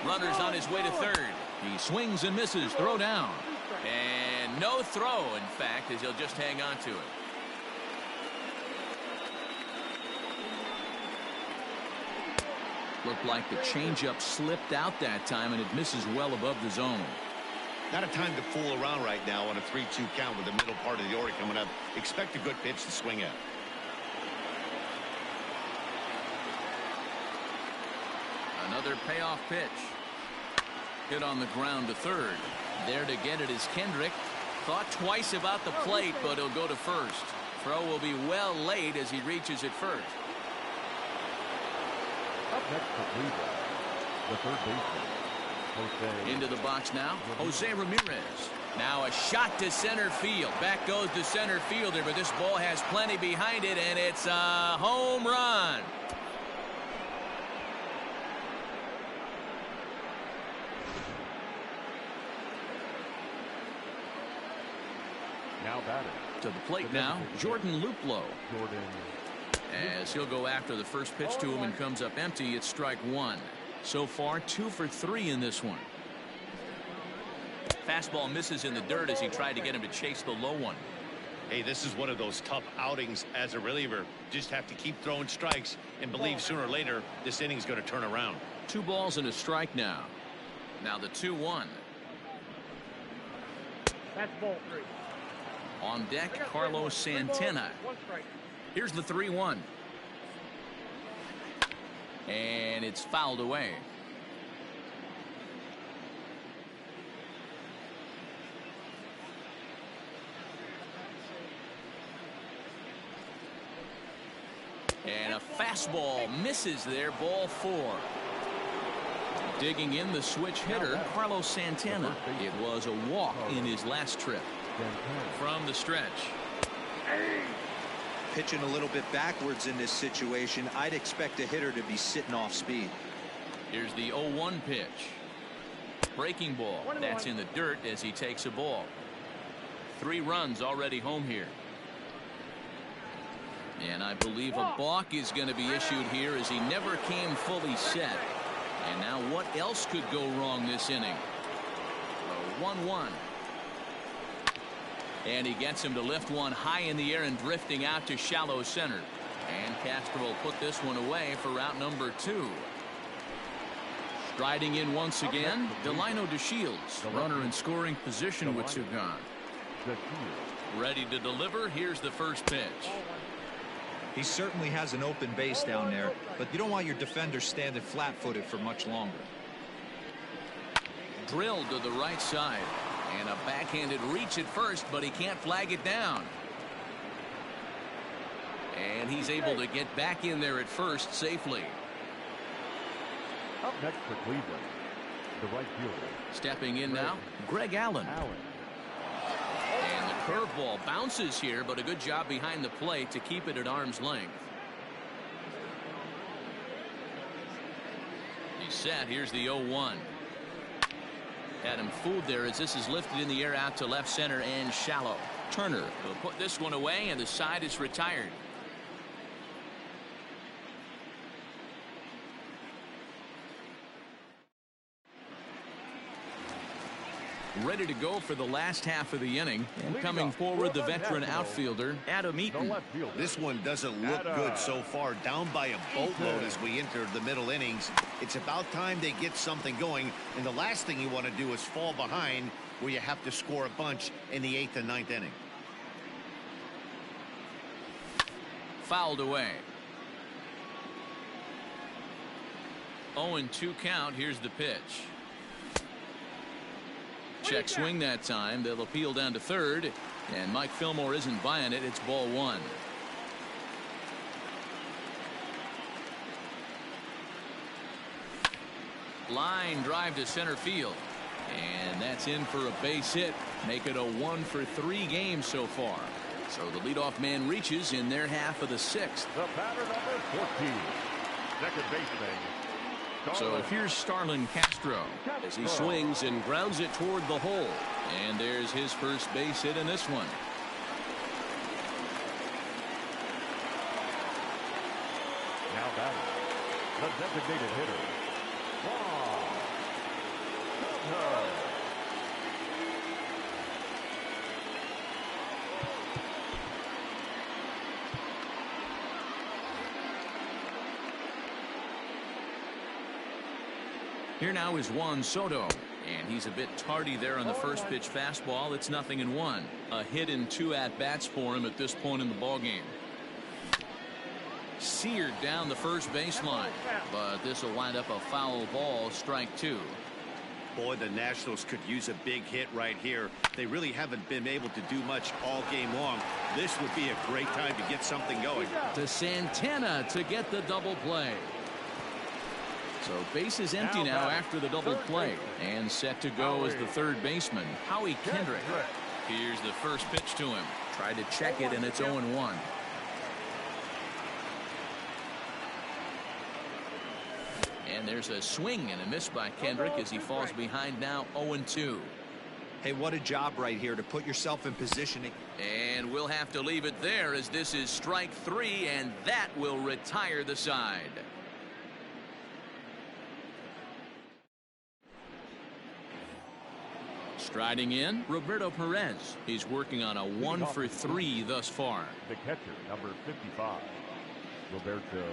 Speaker 1: Runner's on his way to third. He swings and misses. Throw down. And no throw, in fact, as he'll just hang on to it. Looked like the changeup slipped out that time, and it misses well above the zone.
Speaker 3: Not a time to fool around right now on a 3-2 count with the middle part of the order coming up. Expect a good pitch to swing at.
Speaker 1: Another payoff pitch. Hit on the ground to third. There to get it is Kendrick. Thought twice about the plate, but he'll go to first. Throw will be well late as he reaches it first.
Speaker 2: Up next for Cleveland, the third baseman, Jose.
Speaker 1: Into the box now, Jose Ramirez. Now a shot to center field. Back goes the center fielder, but this ball has plenty behind it, and it's a home run.
Speaker 2: Now batting.
Speaker 1: To the plate now, Jordan Luplow.
Speaker 2: Jordan.
Speaker 1: As he'll go after the first pitch to him and comes up empty, it's strike one. So far, 2 for 3 in this one. Fastball misses in the dirt as he tried to get him to chase the low one.
Speaker 3: Hey, this is one of those tough outings as a reliever. Just have to keep throwing strikes and believe sooner or later this inning's going to turn around.
Speaker 1: 2 balls and a strike now. Now the 2-1.
Speaker 5: That's ball 3.
Speaker 1: On deck, Carlos Santana.
Speaker 5: 1 strike.
Speaker 1: Here's the 3-1. And it's fouled away. And a fastball misses there, ball 4. Digging in the switch hitter, Carlos Santana. It was a walk in his last trip. From the stretch.
Speaker 4: Pitching a little bit backwards in this situation. I'd expect a hitter to be sitting off speed.
Speaker 1: Here's the 0-1 pitch. Breaking ball. That's in the dirt as he takes a ball. 3 runs already home here. And I believe a balk is going to be issued here as he never came fully set. And now what else could go wrong this inning? A 1-1. And he gets him to lift one high in the air and drifting out to shallow center. And Castro will put this one away for out number 2. Striding in once again, Delino DeShields. Runner in scoring position with Sugan. Ready to deliver. Here's the first pitch.
Speaker 4: He certainly has an open base down there, but you don't want your defender standing flat-footed for much longer.
Speaker 1: Drilled to the right side. And a backhanded reach at first, but he can't flag it down. And he's able to get back in there at first safely.
Speaker 2: Up next for Cleveland, the right fielder.
Speaker 1: Stepping in now, Greg Allen. And the curveball bounces here, but a good job behind the plate to keep it at arm's length. He's set. Here's the 0-1. Had him fooled there as this is lifted in the air out to left center and shallow. Turner will put this one away, and the side is retired. Ready to go for the last half of the inning. And coming forward, the veteran outfielder, Adam Eaton.
Speaker 3: This one doesn't look good so far. Down by a boatload as we enter the middle innings. It's about time they get something going. And the last thing you want to do is fall behind where you have to score a bunch in the 8th and 9th inning.
Speaker 1: Fouled away. 0-2 count. Here's the pitch. Check swing that time. They'll appeal down to third, and Mike Fillmore isn't buying it. It's ball 1. Line drive to center field, and that's in for a base hit. Make it a 1 for 3 games so far. So the leadoff man reaches in their half of the 6th.
Speaker 2: The batter number 14, second baseman.
Speaker 1: So here's Starlin Castro as he swings and grounds it toward the hole. And there's his first base hit in this one.
Speaker 2: Now batting, the designated hitter,
Speaker 1: Here now is Juan Soto, and he's a bit tardy there on the first pitch fastball. It's 0-1. A hit and 2 at-bats for him at this point in the ballgame. Seared down the first baseline, but this will wind up a foul ball, strike 2.
Speaker 3: Boy, the Nationals could use a big hit right here. They really haven't been able to do much all game long. This would be a great time to get something going.
Speaker 1: To Santana to get the double play. So base is empty now after the double play, and set to go is the third baseman, Howie Kendrick. Here's the first pitch to him. Tried to check it, and it's 0-1. And there's a swing and a miss by Kendrick as he falls behind now 0-2.
Speaker 4: Hey, what a job right here to put yourself in positioning.
Speaker 1: And we'll have to leave it there as this is strike 3, and that will retire the side. Striding in, Roberto Perez. He's working on a 1-for-3 thus far.
Speaker 2: The catcher, number 55, Roberto Perez.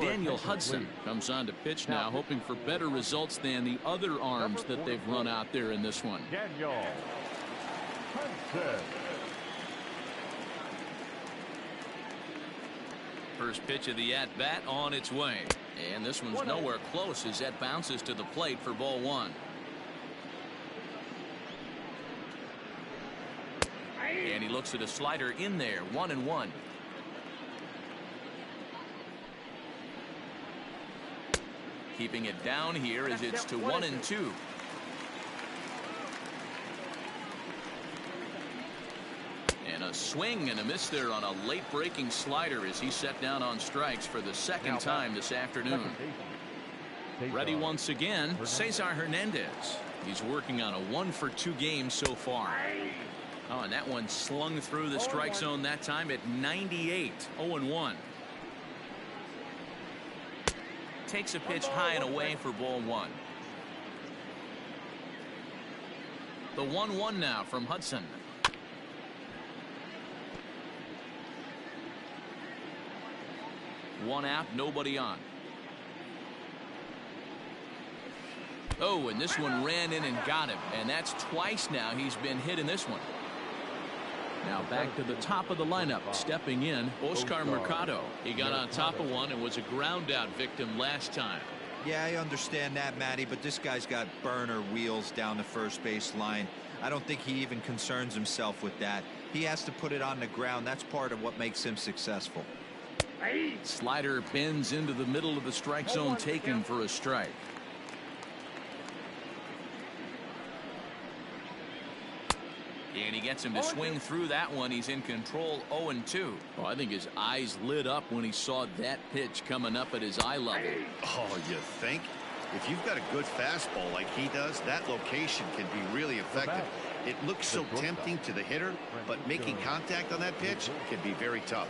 Speaker 1: Daniel Hudson comes on to pitch now, hoping for better results than the other arms that they've run out there in this one.
Speaker 2: Daniel Hudson.
Speaker 1: First pitch of the at-bat on its way. And this one's nowhere close as that bounces to the plate for ball 1. And he looks at a slider in there, 1-1. Keeping it down here as it's to 1-2. And a swing and a miss there on a late breaking slider as he set down on strikes for the second time this afternoon. Ready once again, Cesar Hernandez. He's working on a 1-for-2 game so far. Oh, and that one slung through the strike zone that time at 98, 0-1. Takes a pitch high and away for ball 1. The 1-1 now from Hudson. One out, nobody on. Oh, and this one ran in and got him, and that's twice now he's been hit in this one. Now back to the top of the lineup, stepping in, Oscar Mercado. He got on top of one and was a ground out victim last time.
Speaker 4: Yeah, I understand that, Matty, but this guy's got burner wheels down the first base line. I don't think he even concerns himself with that. He has to put it on the ground. That's part of what makes him successful.
Speaker 1: Slider bends into the middle of the strike zone, taken for a strike. And he gets him to swing through that one. He's in control, 0-2. Oh, I think his eyes lit up when he saw that pitch coming up at his eye level.
Speaker 3: Oh, you think? If you've got a good fastball like he does, that location can be really effective. It looks so tempting to the hitter, but making contact on that pitch can be very tough.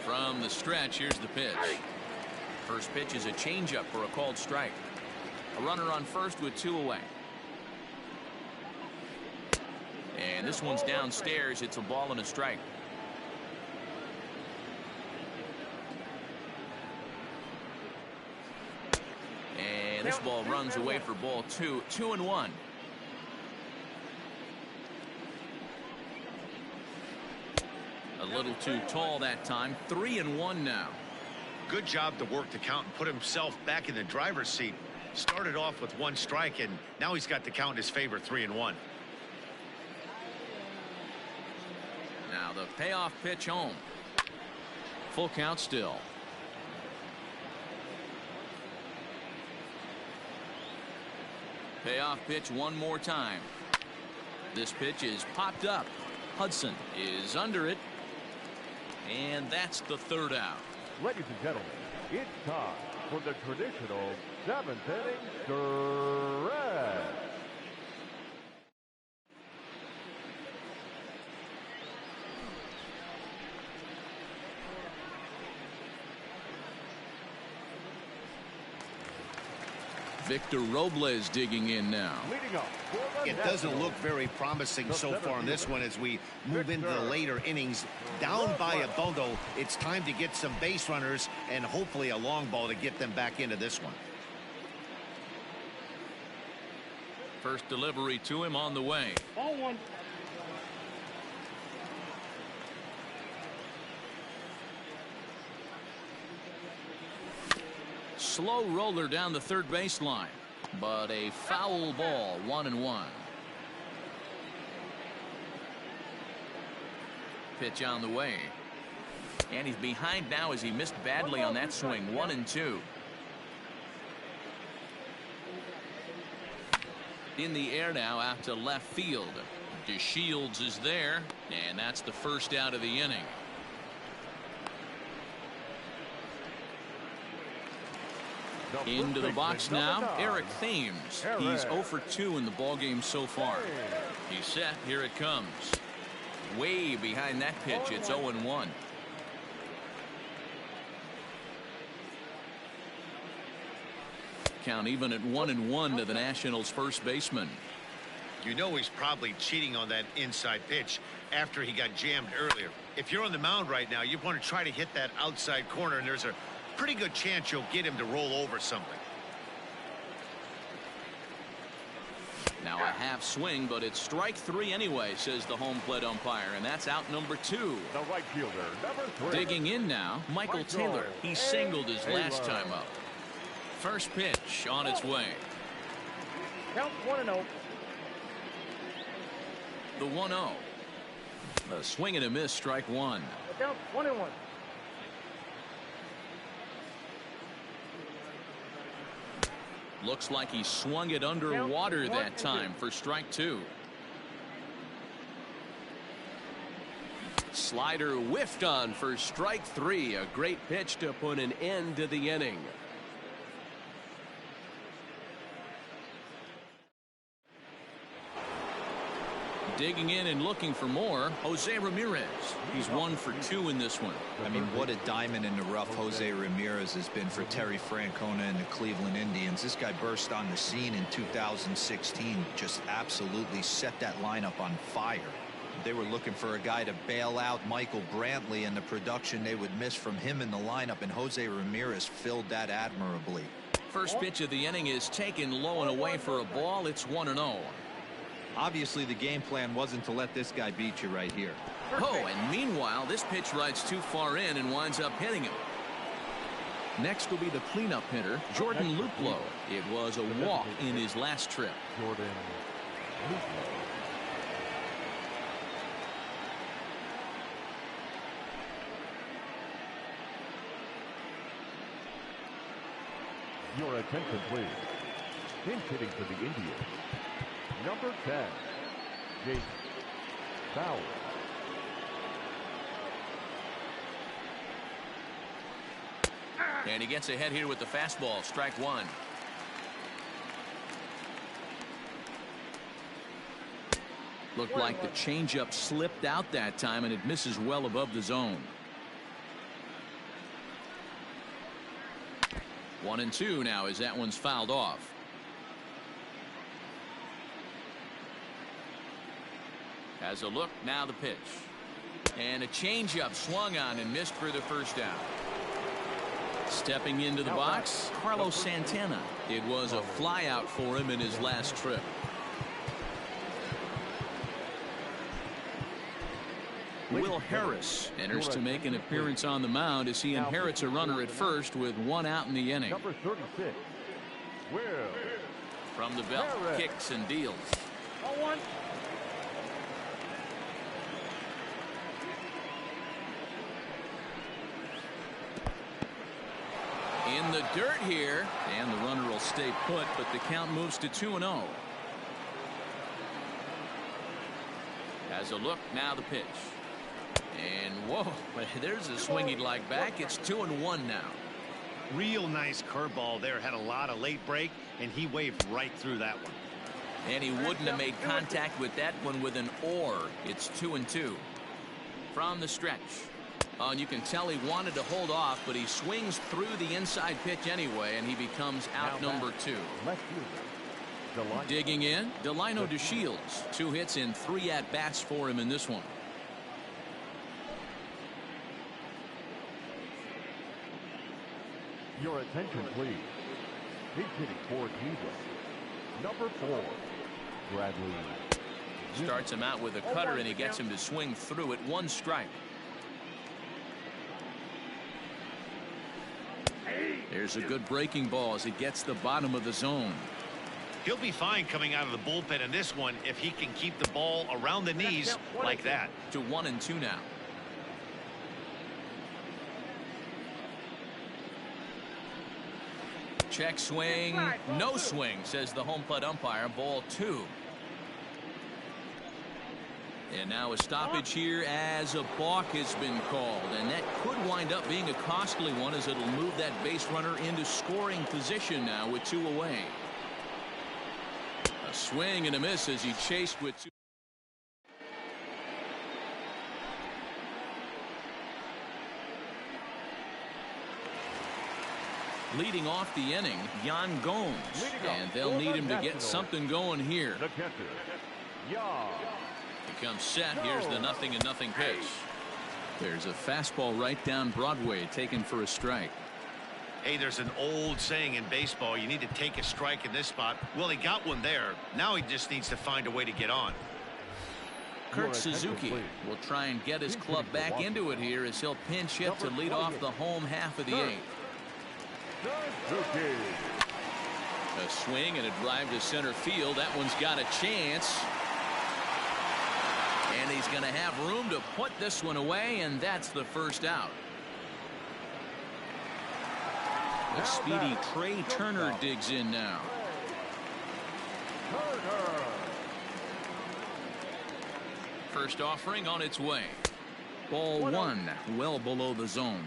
Speaker 1: From the stretch, here's the pitch. First pitch is a changeup for a called strike. A runner on first with 2 away. And this one's downstairs. It's a ball and a strike. And this ball runs away for ball 2. 2-1. A little too tall that time. 3-1 now.
Speaker 3: Good job to work the count and put himself back in the driver's seat. Started off with 1 strike, and now he's got the count in his favor, 3-1.
Speaker 1: Now the payoff pitch home. Full count still. Payoff pitch one more time. This pitch is popped up. Hudson is under it. And that's the 3rd out.
Speaker 2: Ladies and gentlemen, it's time for the traditional 7th inning stretch.
Speaker 1: Victor Robles digging in now.
Speaker 2: Leading up for the
Speaker 3: It doesn't
Speaker 2: Nationals,
Speaker 3: look very promising so far in this one as we move into the
Speaker 2: Victor.
Speaker 3: later innings. Down by a bundle, it's time to get some base runners and hopefully a long ball to get them back into this one.
Speaker 1: First delivery to him on the way.
Speaker 5: Ball one.
Speaker 1: Slow roller down the third baseline, but a foul ball, 1-1. Pitch on the way. And he's behind now as he missed badly on that swing. 1-2. In the air now out to left field. DeShields is there, and that's the first out of the inning. Into the box now, Eric Thames. He's 0 for 2 in the ballgame so far. He's set. Here it comes. Way behind that pitch. It's 0-1. Count even at 1-1 to the Nationals' first baseman.
Speaker 3: You know he's probably cheating on that inside pitch after he got jammed earlier. If you're on the mound right now, you want to try to hit that outside corner, and there's a pretty good chance you'll get him to roll over something.
Speaker 1: Now a half swing, but it's strike 3 anyway, says the home plate umpire, and that's out number 2.
Speaker 2: The right fielder, number 3.
Speaker 1: Digging in now, Michael Taylor. He singled his last time up. First pitch on its way.
Speaker 5: Count 1-0.
Speaker 1: The 1-0. A swing and a miss, strike 1.
Speaker 5: Count 1-1.
Speaker 1: Looks like he swung it underwater that time for strike 2. Slider whiffed on for strike 3. A great pitch to put an end to the inning. Digging in and looking for more, Jose Ramirez. He's 1 for 2 in this one.
Speaker 4: I mean, what a diamond in the rough Jose Ramirez has been for Terry Francona and the Cleveland Indians. This guy burst on the scene in 2016, just absolutely set that lineup on fire. They were looking for a guy to bail out Michael Brantley and the production they would miss from him in the lineup, and Jose Ramirez filled that admirably.
Speaker 1: First pitch of the inning is taken low and away for a ball. It's 1-0.
Speaker 4: Obviously, the game plan wasn't to let this guy beat you right here.
Speaker 1: Oh, and meanwhile, this pitch rides too far in and winds up hitting him. Next will be the cleanup hitter, Jordan Luplow. It was a walk in his last trip.
Speaker 2: Jordan Luplow. Your attention, please. Pinch hitting for the Indians. Number 10, Jason Bauer.
Speaker 1: And he gets ahead here with the fastball, strike 1. Looked like the changeup slipped out that time, and it misses well above the zone. 1-2 now as that one's fouled off. Has a look, now the pitch. And a changeup swung on and missed for the first out. Stepping into the box, Carlos Santana. It was a flyout for him in his last trip. Will Harris enters to make an appearance on the mound as he inherits a runner at first with 1 out in the inning.
Speaker 2: Number 36, Will.
Speaker 1: From the belt,
Speaker 2: Harris.
Speaker 1: kicks and deals.
Speaker 5: 0-1.
Speaker 1: In the dirt here, and the runner will stay put, but the count moves to 2-0. Has a look, now the pitch. And whoa, there's a swing he'd like back. It's 2-1 now.
Speaker 3: Real nice curveball there, had a lot of late break, and he waved right through that one.
Speaker 1: And he wouldn't have made contact with that one with an or. It's 2-2. From the stretch. And you can tell he wanted to hold off, but he swings through the inside pitch anyway, and he becomes out number 2.
Speaker 2: Left fielder.
Speaker 1: Digging in, Delino DeShields. 2 hits in 3 at-bats for him in this one.
Speaker 2: Your attention, please. He's hitting for Cleveland. Number 4, Bradley.
Speaker 1: Starts him out with a cutter, and he gets him to swing through it. 1 strike. There's a good breaking ball as he gets the bottom of the zone.
Speaker 3: He'll be fine coming out of the bullpen in this one if he can keep the ball around the knees like that.
Speaker 1: To 1-2 now. Check swing, no swing, says the home plate umpire. Ball 2. And now a stoppage here as a balk has been called, and that could wind up being a costly one as it'll move that base runner into scoring position now with 2 away. A swing and a miss as he chased with 2. Leading off the inning, Yan Gomes, and they'll need him to get something going here.
Speaker 2: The catcher, Yan.
Speaker 1: He comes set. Here's the 0-0 pitch. There's a fastball right down Broadway taken for a strike.
Speaker 3: Hey, there's an old saying in baseball, you need to take a strike in this spot. Well, he got one there. Now he just needs to find a way to get on.
Speaker 1: Kurt Suzuki will try and get his club back into it here as he'll pinch hit to lead off the home half of the 8th. A swing and a drive to center field. That one's got a chance. And he's going to have room to put this one away, and that's the first out. The speedy Trey Turner digs in now. First offering on its way. Ball 1, well below the zone.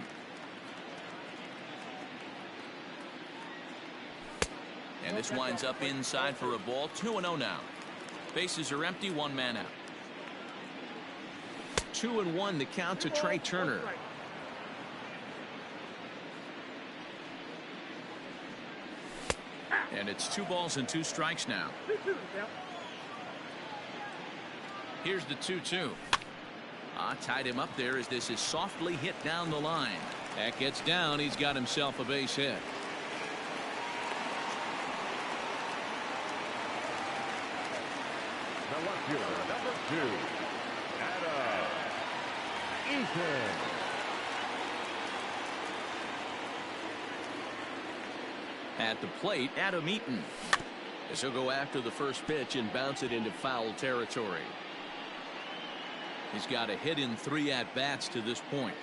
Speaker 1: And this winds up inside for a ball. 2-0 now. Bases are empty, 1 man out. 2-1 the count to Trey Turner. And it's 2 balls and 2 strikes now. Here's the 2-2. Tied him up there as this is softly hit down the line. That gets down. He's got himself a base hit.
Speaker 2: The left fielder, number 2, Adam Eaton.
Speaker 1: At the plate, Adam Eaton. As he'll go after the first pitch and bounce it into foul territory. He's got a hit in 3 at-bats to this point.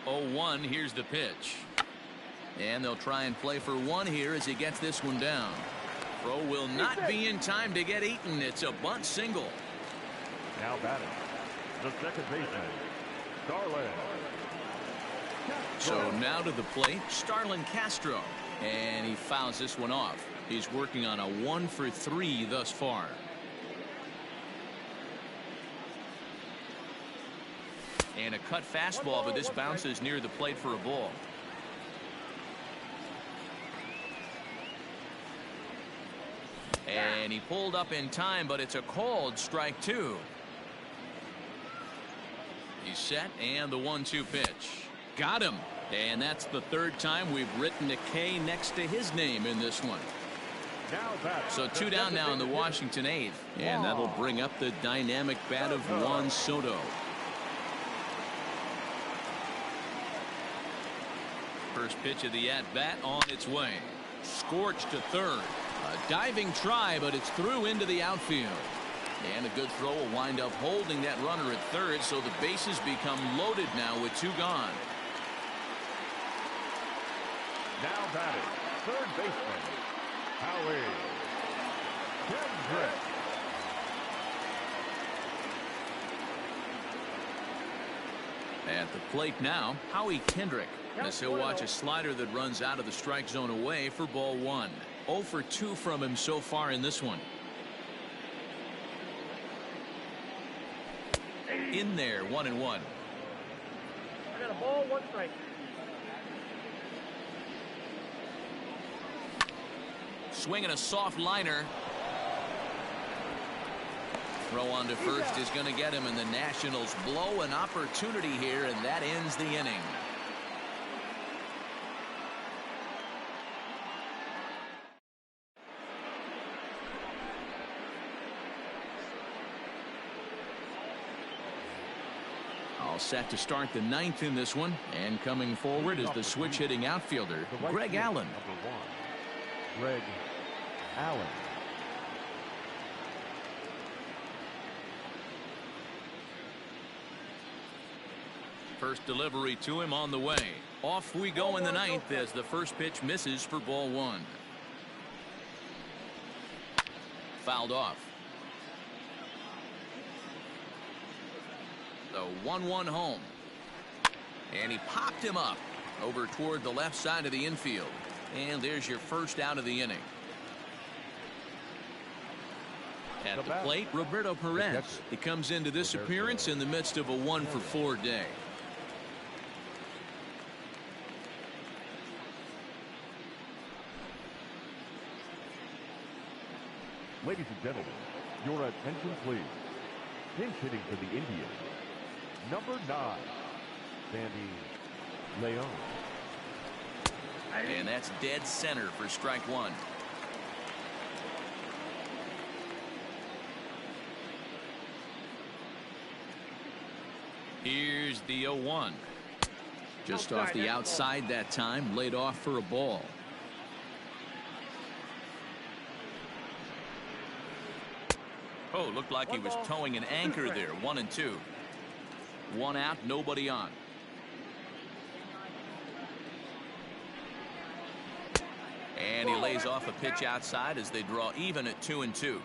Speaker 1: Oh, 1, here's the pitch. And they'll try and play for 1 here as he gets this one down. Throw will not be in time to get Eaton. It's a bunt single.
Speaker 2: Now batting, the second baseman, Starlin.
Speaker 1: So now to the plate, Starlin Castro. And he fouls this one off. He's working on a 1 for 3 thus far. And a cut fastball, but this bounces near the plate for a ball. And he pulled up in time, but it's a called strike 2. He's set, and the 1-2 pitch. Got him. And that's the 3rd time we've written a K next to his name in this one. So 2 down now in the Washington 8th. And that'll bring up the dynamic bat of Juan Soto. First pitch of the at-bat on its way. Scorched to third. A diving try, but it's through into the outfield. And a good throw will wind up holding that runner at third, so the bases become loaded now with 2 gone.
Speaker 2: Now batting, third baseman, Howie Kendrick.
Speaker 1: At the plate now, Howie Kendrick, as he'll watch a slider that runs out of the strike zone away for ball 1. 0 for 2 from him so far in this one. In there, 1-1.
Speaker 5: I got a ball, 1 strike.
Speaker 1: Swinging a soft liner. Throw on to first is going to get him, and the Nationals blow an opportunity here, and that ends the inning. All set to start the 9th in this one, and coming forward is the switch-hitting outfielder, Greg Allen.
Speaker 2: Number 1, Greg Allen.
Speaker 1: First delivery to him on the way. Off we go in the 9th as the first pitch misses for ball 1. Fouled off. The 1-1 home. And he popped him up over toward the left side of the infield. And there's your first out of the inning. At the plate, Roberto Perez. He comes into this appearance in the midst of a 1-for-4 day.
Speaker 2: Ladies and gentlemen, your attention please. Pinch hitting for the Indians, number 9, Sandy Leon.
Speaker 1: And that's dead center for strike 1. Here's the 0-1. Just off the outside that time, laid off for a ball. Oh, looked like he was towing an anchor there. 1-2. 1 out, nobody on. And he lays off a pitch outside as they draw even at 2-2.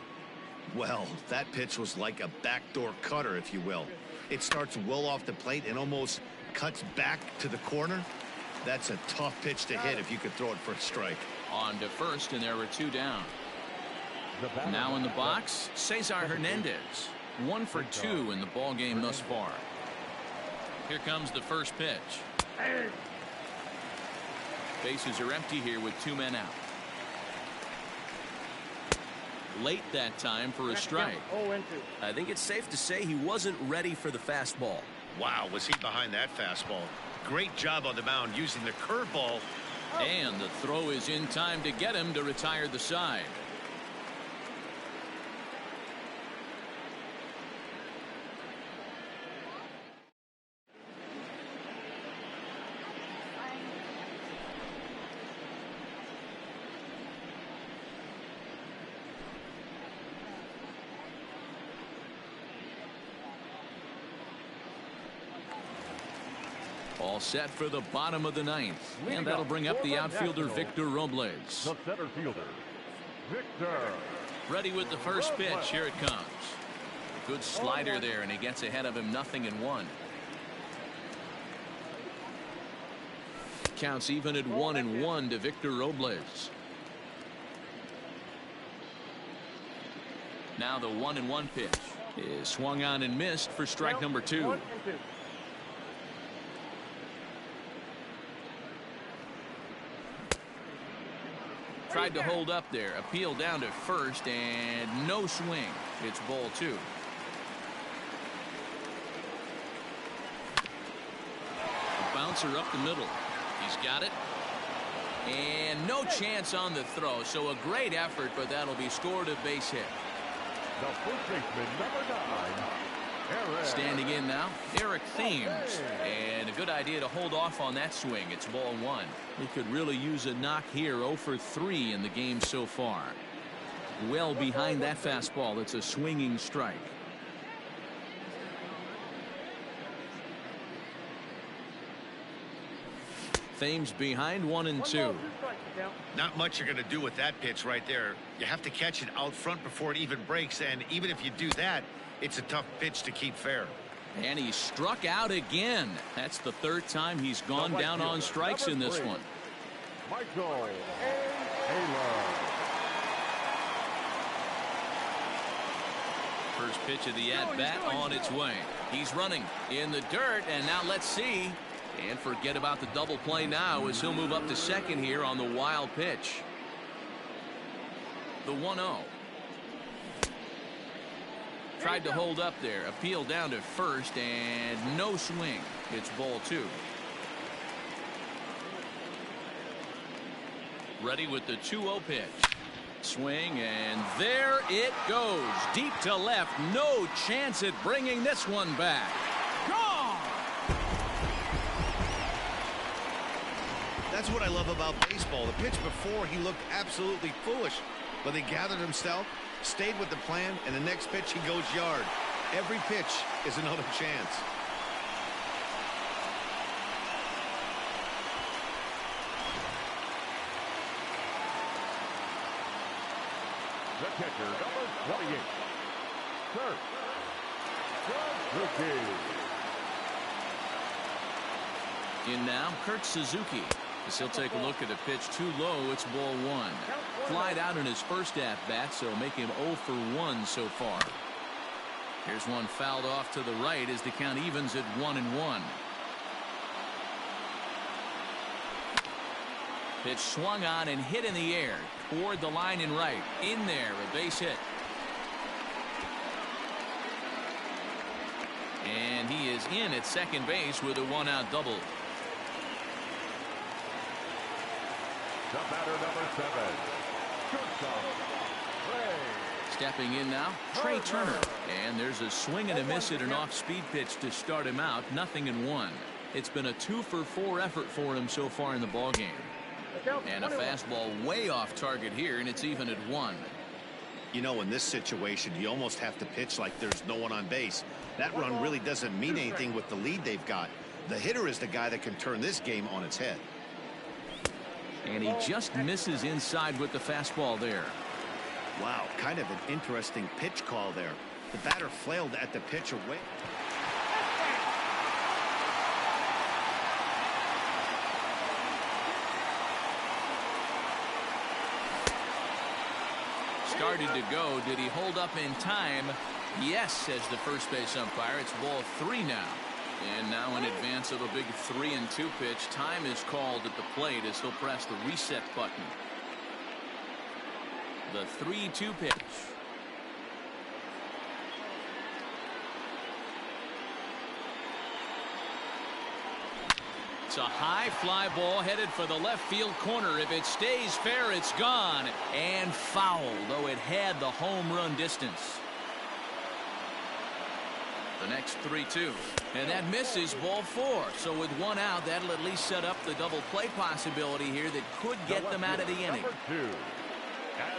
Speaker 3: Well, that pitch was like a backdoor cutter, if you will. It starts well off the plate and almost cuts back to the corner. That's a tough pitch to hit if you could throw it for a strike.
Speaker 1: On to first, and there were 2 down. Now in the box, Cesar Hernandez. 1 for 2 in the ball game thus far. Here comes the first pitch. Bases are empty here with 2 men out. Late that time for a strike. I think it's safe to say he wasn't ready for the fastball.
Speaker 3: Wow, was he behind that fastball? Great job on the mound using the curveball.
Speaker 1: And the throw is in time to get him to retire the side. All set for the bottom of the 9th. And that'll bring up the outfielder Victor Robles.
Speaker 2: The center fielder, Victor.
Speaker 1: Ready with the first pitch. Here it comes. Good slider there, and he gets ahead of him 0-1. Counts even at 1-1 to Victor Robles. Now the 1-1 pitch is swung on and missed for strike number 2. Tried to hold up there. Appeal down to first, and no swing. It's ball 2. Bouncer up the middle. He's got it. And no chance on the throw. So a great effort, but that'll be scored a base hit.
Speaker 2: The first baseman, number 9, Eric.
Speaker 1: Standing in now, Eric Thames. And a good idea to hold off on that swing. It's ball 1. He could really use a knock here. 0 for 3 in the game so far. Well behind that fastball. It's a swinging strike. Thames behind 1-2.
Speaker 3: Not much you're going to do with that pitch right there. You have to catch it out front before it even breaks, and even if you do that, it's a tough pitch to keep fair.
Speaker 1: And he struck out again. That's the third time he's gone down on strikes in this one.
Speaker 2: Michael Taylor.
Speaker 1: First pitch of the at-bat on its way. He's running in the dirt, and now let's see. And forget about the double play now as he'll move up to second here on the wild pitch. The 1-0. Tried to hold up there. Appeal down to first, and no swing. It's ball 2. Ready with the 2-0 pitch. Swing, and there it goes. Deep to left. No chance at bringing this one back. Gone!
Speaker 3: That's what I love about baseball. The pitch before, he looked absolutely foolish, but he gathered himself, stayed with the plan, and the next pitch he goes yard. Every pitch is another chance.
Speaker 2: The catcher, number 28. Kurt Suzuki.
Speaker 1: In now, Kurt Suzuki. As he'll take a look at a pitch too low, it's ball 1. Flied out in his first at-bat, so make him 0 for 1 so far. Here's one fouled off to the right as the count evens at 1-1. Pitch swung on and hit in the air toward the line and right. In there, a base hit. And he is in at second base with a 1-out double.
Speaker 2: The batter, number 7. Shortstop, Trey.
Speaker 1: Stepping in now, Trey Turner. And there's a swing and a miss at an off-speed pitch to start him out. 0-1. It's been a 2 for 4 effort for him so far in the ballgame. And a fastball way off target here, and it's even at 1.
Speaker 3: You know, in this situation, you almost have to pitch like there's no one on base. That run really doesn't mean anything with the lead they've got. The hitter is the guy that can turn this game on its head.
Speaker 1: And he just misses inside with the fastball there.
Speaker 3: Wow, kind of an interesting pitch call there. The batter flailed at the pitch away.
Speaker 1: Started to go. Did he hold up in time? Yes, says the first base umpire. It's ball 3 now. And now in advance of a big 3-2 pitch, time is called at the plate as he'll press the reset button. The 3-2 pitch. It's a high fly ball headed for the left field corner. If it stays fair, it's gone. And foul, though it had the home run distance. The next 3-2. And that misses ball 4. So with 1 out, that'll at least set up the double play possibility here that could get them out of the inning.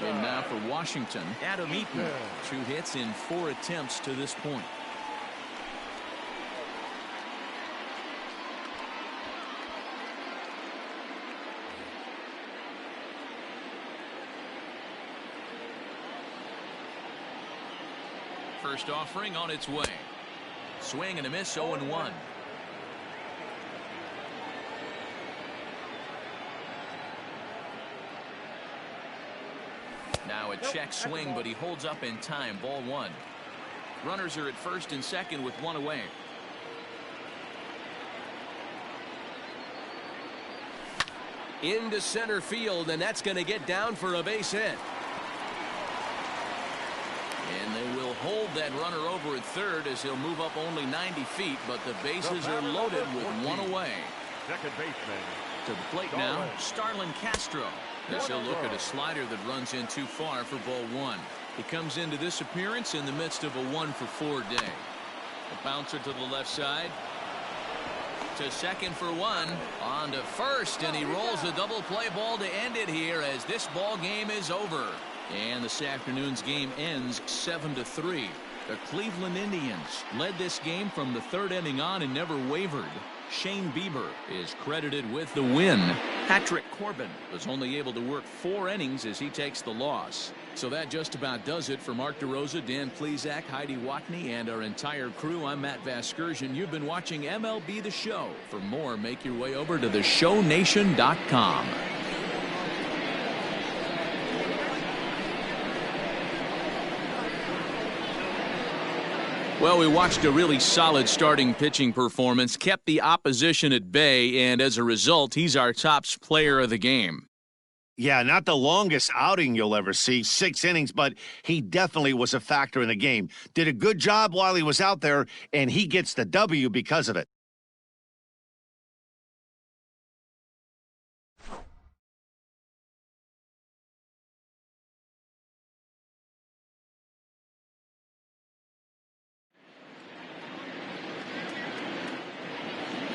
Speaker 1: And now for Washington, Adam Eaton. 2 hits in 4 attempts to this point. First offering on its way. Swing and a miss, 0-1. Now a check swing, but he holds up in time. Ball 1. Runners are at first and second with 1 away. Into center field, and that's going to get down for a base hit. And they will hold that runner over at third as he'll move up only 90 feet, but the bases are loaded with 1 away.
Speaker 2: Second baseman.
Speaker 1: To the plate now, Starlin Castro. As he'll look at a slider that runs in too far for ball 1. He comes into this appearance in the midst of a 1 for 4 day. A bouncer to the left side. To second for 1. On to first, and he rolls a double play ball to end it here as this ball game is over. And this afternoon's game ends 7-3. The Cleveland Indians led this game from the 3rd inning on and never wavered. Shane Bieber is credited with the win. Patrick Corbin was only able to work 4 innings as he takes the loss. So that just about does it for Mark DeRosa, Dan Plesac, Heidi Watney, and our entire crew. I'm Matt Vasgersian. You've been watching MLB The Show. For more, make your way over to theshownation.com. Well, we watched a really solid starting pitching performance, kept the opposition at bay, and as a result, he's our top player of the game.
Speaker 3: Yeah, not the longest outing you'll ever see, 6 innings, but he definitely was a factor in the game. Did a good job while he was out there, and he gets the W because of it.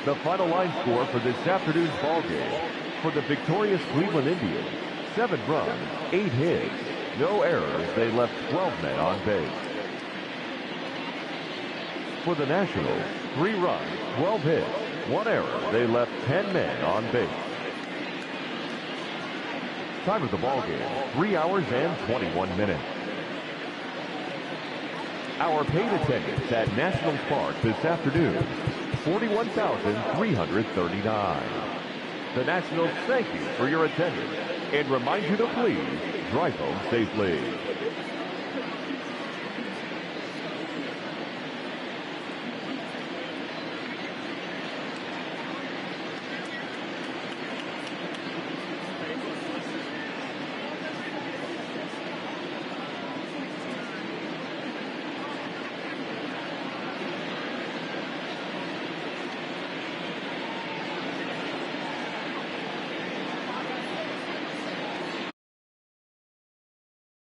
Speaker 2: The final line score for this afternoon's ball game. For the victorious Cleveland Indians, 7 runs, 8 hits, no errors. They left 12 men on base. For the Nationals, 3 runs, 12 hits, 1 error. They left 10 men on base. Time of the ball game, 3 hours and 21 minutes. Our paid attendance at Nationals Park this afternoon, 41,339. The Nationals thank you for your attendance and remind you to please drive home safely.